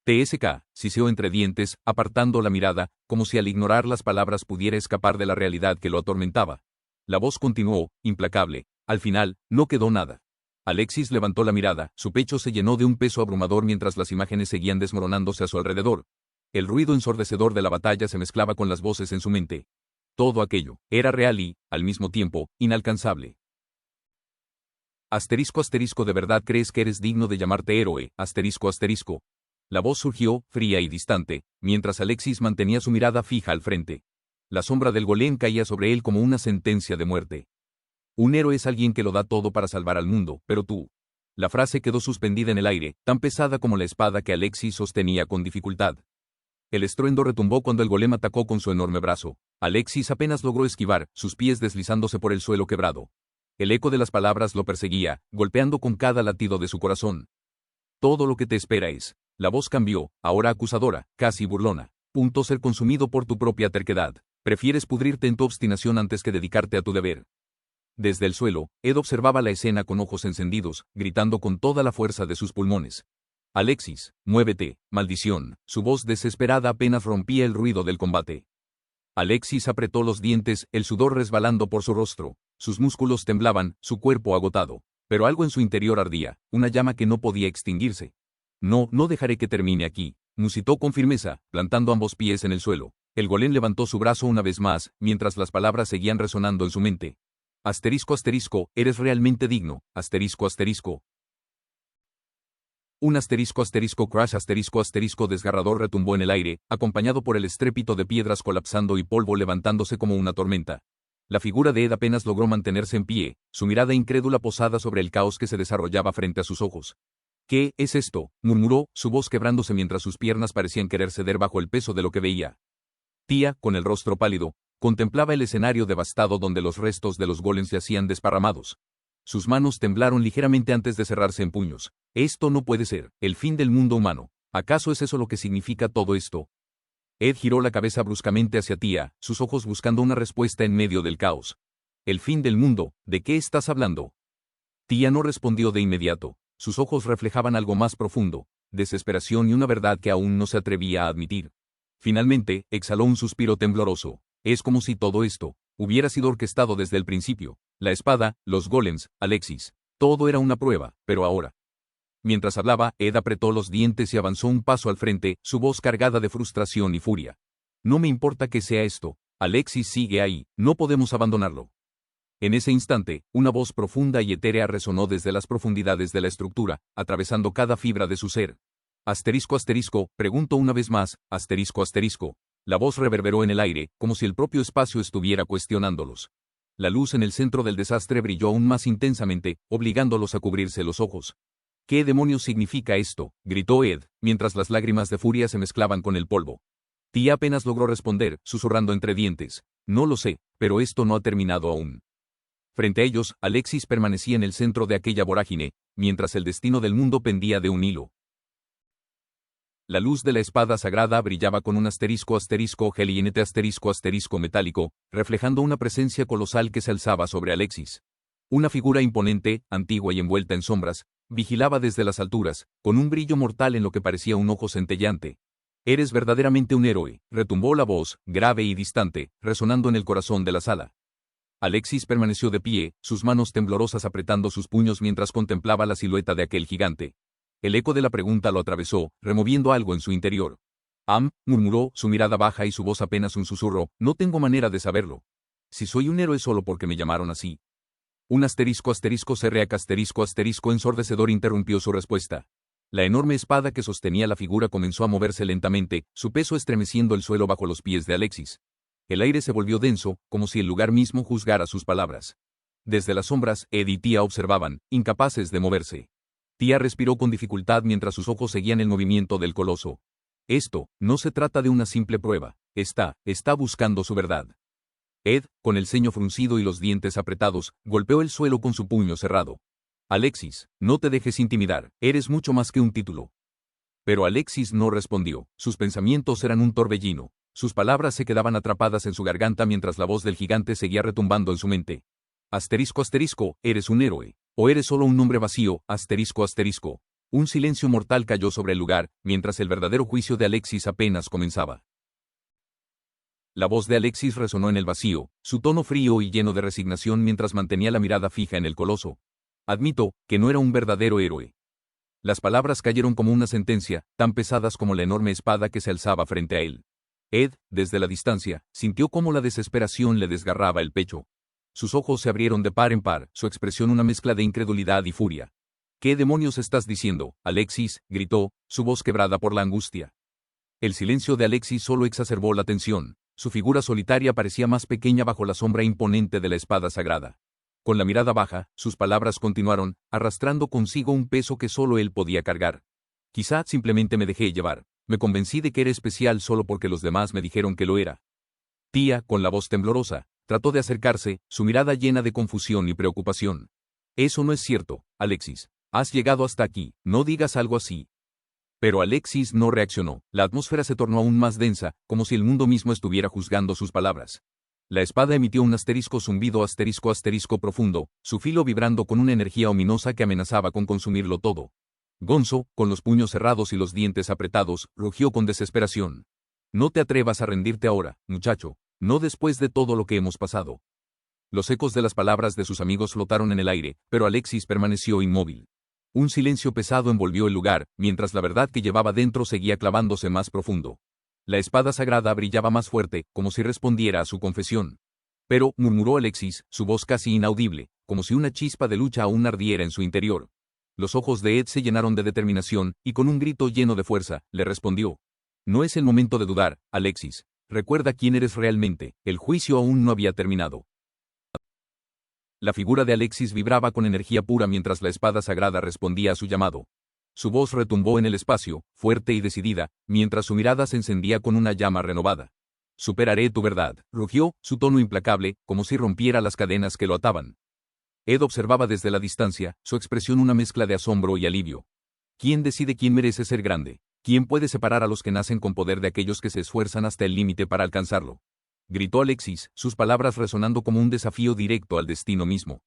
Speaker 1: TSK, siseó entre dientes, apartando la mirada, como si al ignorar las palabras pudiera escapar de la realidad que lo atormentaba. La voz continuó, implacable. Al final, no quedó nada. Alexis levantó la mirada, su pecho se llenó de un peso abrumador mientras las imágenes seguían desmoronándose a su alrededor. El ruido ensordecedor de la batalla se mezclaba con las voces en su mente. Todo aquello era real y, al mismo tiempo, inalcanzable. ¿De verdad crees que eres digno de llamarte héroe? La voz surgió, fría y distante, mientras Alexis mantenía su mirada fija al frente. La sombra del golem caía sobre él como una sentencia de muerte. Un héroe es alguien que lo da todo para salvar al mundo, pero tú. La frase quedó suspendida en el aire, tan pesada como la espada que Alexis sostenía con dificultad. El estruendo retumbó cuando el golem atacó con su enorme brazo. Alexis apenas logró esquivar, sus pies deslizándose por el suelo quebrado. El eco de las palabras lo perseguía, golpeando con cada latido de su corazón. Todo lo que te espera es. La voz cambió, ahora acusadora, casi burlona. Ser consumido por tu propia terquedad. Prefieres pudrirte en tu obstinación antes que dedicarte a tu deber. Desde el suelo, Ed observaba la escena con ojos encendidos, gritando con toda la fuerza de sus pulmones. Alexis, muévete, maldición. Su voz desesperada apenas rompía el ruido del combate. Alexis apretó los dientes, el sudor resbalando por su rostro. Sus músculos temblaban, su cuerpo agotado. Pero algo en su interior ardía, una llama que no podía extinguirse. No dejaré que termine aquí, musitó con firmeza, plantando ambos pies en el suelo. El golem levantó su brazo una vez más, mientras las palabras seguían resonando en su mente. Eres realmente digno, Un crash desgarrador retumbó en el aire, acompañado por el estrépito de piedras colapsando y polvo levantándose como una tormenta. La figura de Ed apenas logró mantenerse en pie, su mirada incrédula posada sobre el caos que se desarrollaba frente a sus ojos. ¿Qué es esto?, murmuró, su voz quebrándose mientras sus piernas parecían querer ceder bajo el peso de lo que veía. Tía, con el rostro pálido, contemplaba el escenario devastado donde los restos de los golems yacían desparramados. Sus manos temblaron ligeramente antes de cerrarse en puños. Esto no puede ser, el fin del mundo humano. ¿Acaso es eso lo que significa todo esto? Ed giró la cabeza bruscamente hacia Tía, sus ojos buscando una respuesta en medio del caos. ¿El fin del mundo? ¿De qué estás hablando? Tía no respondió de inmediato. Sus ojos reflejaban algo más profundo, desesperación y una verdad que aún no se atrevía a admitir. Finalmente, exhaló un suspiro tembloroso. Es como si todo esto hubiera sido orquestado desde el principio. La espada, los golems, Alexis. Todo era una prueba, pero ahora. Mientras hablaba, Ed apretó los dientes y avanzó un paso al frente, su voz cargada de frustración y furia. No me importa que sea esto. Alexis sigue ahí, no podemos abandonarlo. En ese instante, una voz profunda y etérea resonó desde las profundidades de la estructura, atravesando cada fibra de su ser. Preguntó una vez más, La voz reverberó en el aire, como si el propio espacio estuviera cuestionándolos. La luz en el centro del desastre brilló aún más intensamente, obligándolos a cubrirse los ojos. ¿Qué demonios significa esto?, gritó Ed, mientras las lágrimas de furia se mezclaban con el polvo. Tía apenas logró responder, susurrando entre dientes. No lo sé, pero esto no ha terminado aún. Frente a ellos, Alexis permanecía en el centro de aquella vorágine, mientras el destino del mundo pendía de un hilo. La luz de la espada sagrada brillaba con un geliente metálico, reflejando una presencia colosal que se alzaba sobre Alexis. Una figura imponente, antigua y envuelta en sombras, vigilaba desde las alturas, con un brillo mortal en lo que parecía un ojo centellante. Eres verdaderamente un héroe, retumbó la voz, grave y distante, resonando en el corazón de la sala. Alexis permaneció de pie, sus manos temblorosas apretando sus puños mientras contemplaba la silueta de aquel gigante. El eco de la pregunta lo atravesó, removiendo algo en su interior. Murmuró, su mirada baja y su voz apenas un susurro, no tengo manera de saberlo. Si soy un héroe solo porque me llamaron así. Un ensordecedor interrumpió su respuesta. La enorme espada que sostenía la figura comenzó a moverse lentamente, su peso estremeciendo el suelo bajo los pies de Alexis. El aire se volvió denso, como si el lugar mismo juzgara sus palabras. Desde las sombras, Ed y Tía observaban, incapaces de moverse. Tía respiró con dificultad mientras sus ojos seguían el movimiento del coloso. Esto no se trata de una simple prueba. Está buscando su verdad. Ed, con el ceño fruncido y los dientes apretados, golpeó el suelo con su puño cerrado. Alexis, no te dejes intimidar, eres mucho más que un título. Pero Alexis no respondió, sus pensamientos eran un torbellino. Sus palabras se quedaban atrapadas en su garganta mientras la voz del gigante seguía retumbando en su mente. Eres un héroe. ¿O eres solo un nombre vacío? Un silencio mortal cayó sobre el lugar, mientras el verdadero juicio de Alexis apenas comenzaba. La voz de Alexis resonó en el vacío, su tono frío y lleno de resignación mientras mantenía la mirada fija en el coloso. Admito que no era un verdadero héroe. Las palabras cayeron como una sentencia, tan pesadas como la enorme espada que se alzaba frente a él. Ed, desde la distancia, sintió cómo la desesperación le desgarraba el pecho. Sus ojos se abrieron de par en par, su expresión una mezcla de incredulidad y furia. ¿Qué demonios estás diciendo, Alexis?, gritó, su voz quebrada por la angustia. El silencio de Alexis solo exacerbó la tensión. Su figura solitaria parecía más pequeña bajo la sombra imponente de la espada sagrada. Con la mirada baja, sus palabras continuaron, arrastrando consigo un peso que solo él podía cargar. Quizá simplemente me dejé llevar. Me convencí de que era especial solo porque los demás me dijeron que lo era. Tía, con la voz temblorosa, trató de acercarse, su mirada llena de confusión y preocupación. Eso no es cierto, Alexis. Has llegado hasta aquí, no digas algo así. Pero Alexis no reaccionó. La atmósfera se tornó aún más densa, como si el mundo mismo estuviera juzgando sus palabras. La espada emitió un asterisco zumbido asterisco profundo, su filo vibrando con una energía ominosa que amenazaba con consumirlo todo. Gonzo, con los puños cerrados y los dientes apretados, rugió con desesperación. No te atrevas a rendirte ahora, muchacho, no después de todo lo que hemos pasado. Los ecos de las palabras de sus amigos flotaron en el aire, pero Alexis permaneció inmóvil. Un silencio pesado envolvió el lugar, mientras la verdad que llevaba dentro seguía clavándose más profundo. La espada sagrada brillaba más fuerte, como si respondiera a su confesión. Pero, murmuró Alexis, su voz casi inaudible, como si una chispa de lucha aún ardiera en su interior. Los ojos de Ed se llenaron de determinación, y con un grito lleno de fuerza, le respondió. No es el momento de dudar, Alexis. Recuerda quién eres realmente, el juicio aún no había terminado. La figura de Alexis vibraba con energía pura mientras la espada sagrada respondía a su llamado. Su voz retumbó en el espacio, fuerte y decidida, mientras su mirada se encendía con una llama renovada. Superaré tu verdad, rugió, su tono implacable, como si rompiera las cadenas que lo ataban. Ed observaba desde la distancia, su expresión una mezcla de asombro y alivio. ¿Quién decide quién merece ser grande? ¿Quién puede separar a los que nacen con poder de aquellos que se esfuerzan hasta el límite para alcanzarlo? Gritó Alexis, sus palabras resonando como un desafío directo al destino mismo.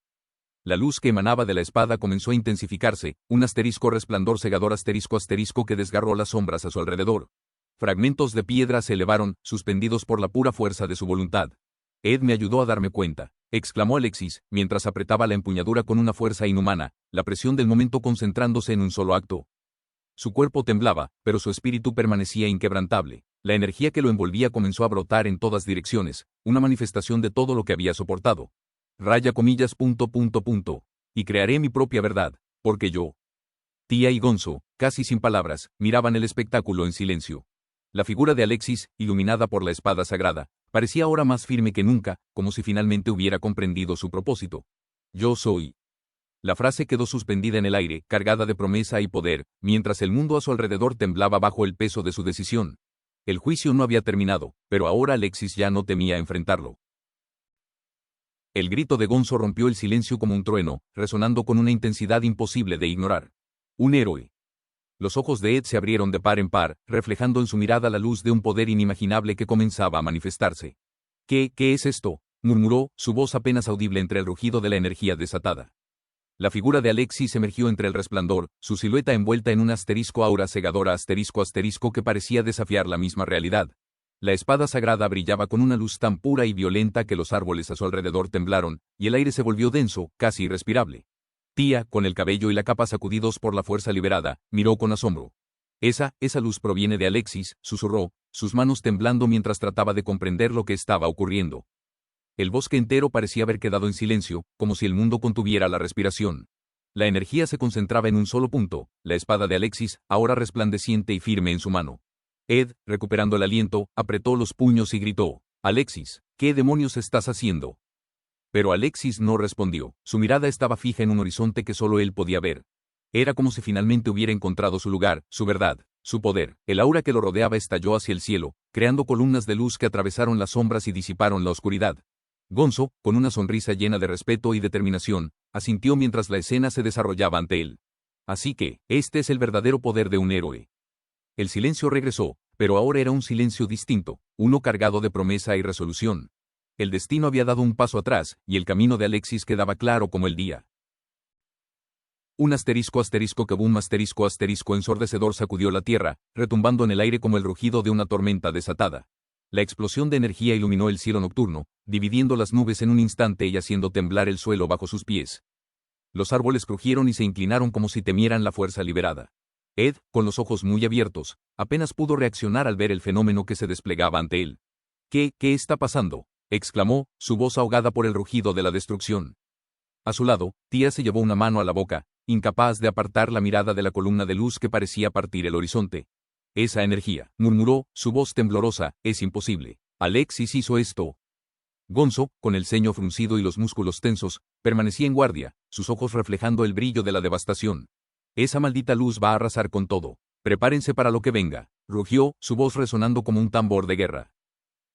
Speaker 1: La luz que emanaba de la espada comenzó a intensificarse, un asterisco resplandor cegador asterisco que desgarró las sombras a su alrededor. Fragmentos de piedra se elevaron, suspendidos por la pura fuerza de su voluntad. Ed me ayudó a darme cuenta, exclamó Alexis, mientras apretaba la empuñadura con una fuerza inhumana, la presión del momento concentrándose en un solo acto. Su cuerpo temblaba, pero su espíritu permanecía inquebrantable. La energía que lo envolvía comenzó a brotar en todas direcciones, una manifestación de todo lo que había soportado. Y crearé mi propia verdad, porque yo. Tía y Gonzo, casi sin palabras, miraban el espectáculo en silencio. La figura de Alexis, iluminada por la espada sagrada, parecía ahora más firme que nunca, como si finalmente hubiera comprendido su propósito. Yo soy. La frase quedó suspendida en el aire, cargada de promesa y poder, mientras el mundo a su alrededor temblaba bajo el peso de su decisión. El juicio no había terminado, pero ahora Alexis ya no temía enfrentarlo. El grito de Gonzo rompió el silencio como un trueno, resonando con una intensidad imposible de ignorar. Un héroe. Los ojos de Ed se abrieron de par en par, reflejando en su mirada la luz de un poder inimaginable que comenzaba a manifestarse. ¿Qué es esto?, murmuró, su voz apenas audible entre el rugido de la energía desatada. La figura de Alexis emergió entre el resplandor, su silueta envuelta en un asterisco aura cegadora asterisco que parecía desafiar la misma realidad. La espada sagrada brillaba con una luz tan pura y violenta que los árboles a su alrededor temblaron, y el aire se volvió denso, casi irrespirable. Tía, con el cabello y la capa sacudidos por la fuerza liberada, miró con asombro. Esa luz proviene de Alexis, susurró, sus manos temblando mientras trataba de comprender lo que estaba ocurriendo. El bosque entero parecía haber quedado en silencio, como si el mundo contuviera la respiración. La energía se concentraba en un solo punto, la espada de Alexis, ahora resplandeciente y firme en su mano. Ed, recuperando el aliento, apretó los puños y gritó, Alexis, ¿qué demonios estás haciendo? Pero Alexis no respondió, su mirada estaba fija en un horizonte que solo él podía ver. Era como si finalmente hubiera encontrado su lugar, su verdad, su poder. El aura que lo rodeaba estalló hacia el cielo, creando columnas de luz que atravesaron las sombras y disiparon la oscuridad. Gonzo, con una sonrisa llena de respeto y determinación, asintió mientras la escena se desarrollaba ante él. Así que, este es el verdadero poder de un héroe. El silencio regresó, pero ahora era un silencio distinto, uno cargado de promesa y resolución. El destino había dado un paso atrás, y el camino de Alexis quedaba claro como el día. Un asterisco que boom asterisco ensordecedor sacudió la tierra, retumbando en el aire como el rugido de una tormenta desatada. La explosión de energía iluminó el cielo nocturno, dividiendo las nubes en un instante y haciendo temblar el suelo bajo sus pies. Los árboles crujieron y se inclinaron como si temieran la fuerza liberada. Ed, con los ojos muy abiertos, apenas pudo reaccionar al ver el fenómeno que se desplegaba ante él. ¿Qué está pasando?, exclamó, su voz ahogada por el rugido de la destrucción. A su lado, Tia se llevó una mano a la boca, incapaz de apartar la mirada de la columna de luz que parecía partir el horizonte. Esa energía, murmuró, su voz temblorosa, es imposible. Alexis hizo esto. Gonzo, con el ceño fruncido y los músculos tensos, permanecía en guardia, sus ojos reflejando el brillo de la devastación. Esa maldita luz va a arrasar con todo. Prepárense para lo que venga, rugió, su voz resonando como un tambor de guerra.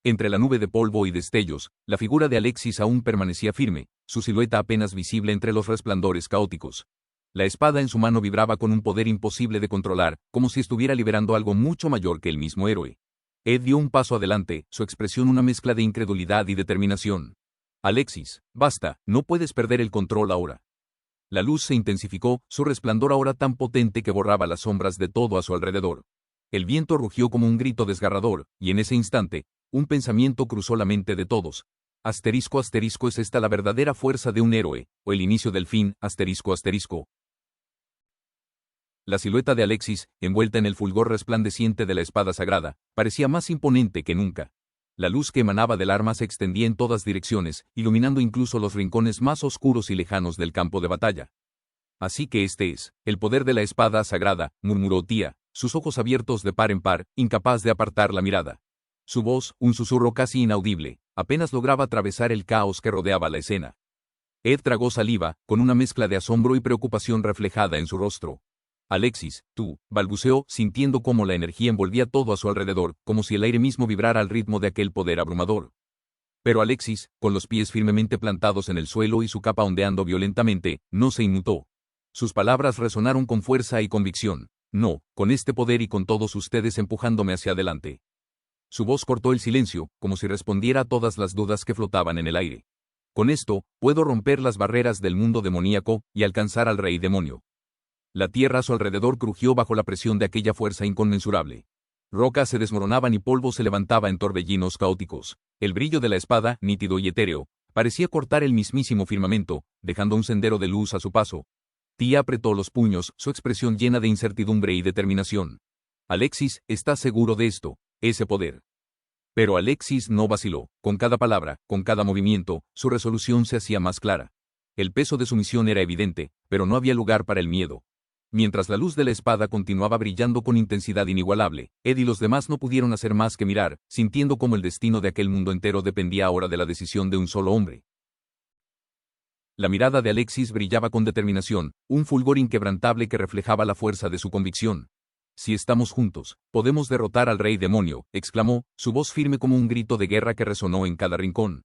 Speaker 1: Entre la nube de polvo y destellos, la figura de Alexis aún permanecía firme, su silueta apenas visible entre los resplandores caóticos. La espada en su mano vibraba con un poder imposible de controlar, como si estuviera liberando algo mucho mayor que el mismo héroe. Ed dio un paso adelante, su expresión una mezcla de incredulidad y determinación. Alexis, basta, no puedes perder el control ahora. La luz se intensificó, su resplandor ahora tan potente que borraba las sombras de todo a su alrededor. El viento rugió como un grito desgarrador, y en ese instante, un pensamiento cruzó la mente de todos. Asterisco, asterisco, ¿es esta la verdadera fuerza de un héroe, o el inicio del fin? Asterisco, asterisco. La silueta de Alexis, envuelta en el fulgor resplandeciente de la espada sagrada, parecía más imponente que nunca. La luz que emanaba del arma se extendía en todas direcciones, iluminando incluso los rincones más oscuros y lejanos del campo de batalla. Así que este es el poder de la espada sagrada, murmuró Tia, sus ojos abiertos de par en par, incapaz de apartar la mirada. Su voz, un susurro casi inaudible, apenas lograba atravesar el caos que rodeaba la escena. Ed tragó saliva, con una mezcla de asombro y preocupación reflejada en su rostro. Alexis, tú, balbuceó, sintiendo cómo la energía envolvía todo a su alrededor, como si el aire mismo vibrara al ritmo de aquel poder abrumador. Pero Alexis, con los pies firmemente plantados en el suelo y su capa ondeando violentamente, no se inmutó. Sus palabras resonaron con fuerza y convicción. No, con este poder y con todos ustedes empujándome hacia adelante. Su voz cortó el silencio, como si respondiera a todas las dudas que flotaban en el aire. Con esto, puedo romper las barreras del mundo demoníaco y alcanzar al rey demonio. La tierra a su alrededor crujió bajo la presión de aquella fuerza inconmensurable. Rocas se desmoronaban y polvo se levantaba en torbellinos caóticos. El brillo de la espada, nítido y etéreo, parecía cortar el mismísimo firmamento, dejando un sendero de luz a su paso. Tia apretó los puños, su expresión llena de incertidumbre y determinación. Alexis, ¿estás seguro de esto? Ese poder. Pero Alexis no vaciló. Con cada palabra, con cada movimiento, su resolución se hacía más clara. El peso de su misión era evidente, pero no había lugar para el miedo. Mientras la luz de la espada continuaba brillando con intensidad inigualable, Ed y los demás no pudieron hacer más que mirar, sintiendo cómo el destino de aquel mundo entero dependía ahora de la decisión de un solo hombre. La mirada de Alexis brillaba con determinación, un fulgor inquebrantable que reflejaba la fuerza de su convicción. Si estamos juntos, podemos derrotar al rey demonio, exclamó, su voz firme como un grito de guerra que resonó en cada rincón.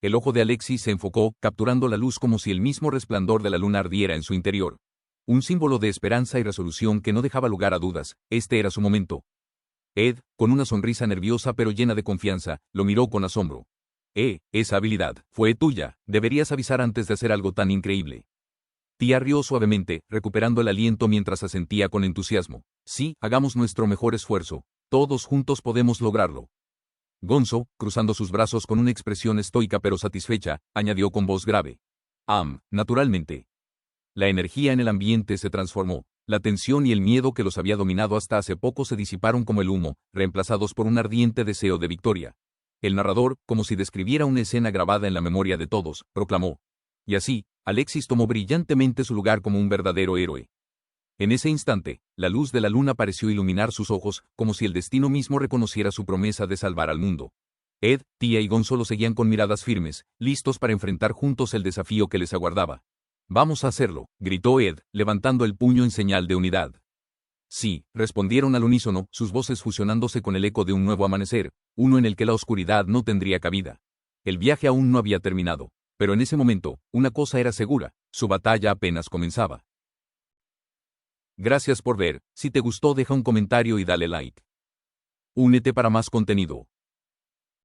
Speaker 1: El ojo de Alexis se enfocó, capturando la luz como si el mismo resplandor de la luna ardiera en su interior. Un símbolo de esperanza y resolución que no dejaba lugar a dudas, este era su momento. Ed, con una sonrisa nerviosa pero llena de confianza, lo miró con asombro. Esa habilidad fue tuya, deberías avisar antes de hacer algo tan increíble. Tia rió suavemente, recuperando el aliento mientras asentía con entusiasmo. Sí, hagamos nuestro mejor esfuerzo, todos juntos podemos lograrlo. Gonzo, cruzando sus brazos con una expresión estoica pero satisfecha, añadió con voz grave. Naturalmente. La energía en el ambiente se transformó. La tensión y el miedo que los había dominado hasta hace poco se disiparon como el humo, reemplazados por un ardiente deseo de victoria. El narrador, como si describiera una escena grabada en la memoria de todos, proclamó. Y así, Alexis tomó brillantemente su lugar como un verdadero héroe. En ese instante, la luz de la luna pareció iluminar sus ojos, como si el destino mismo reconociera su promesa de salvar al mundo. Ed, Tia y Gonzo lo seguían con miradas firmes, listos para enfrentar juntos el desafío que les aguardaba. Vamos a hacerlo, gritó Ed, levantando el puño en señal de unidad. Sí, respondieron al unísono, sus voces fusionándose con el eco de un nuevo amanecer, uno en el que la oscuridad no tendría cabida. El viaje aún no había terminado, pero en ese momento, una cosa era segura, su batalla apenas comenzaba. Gracias por ver, si te gustó deja un comentario y dale like. Únete para más contenido.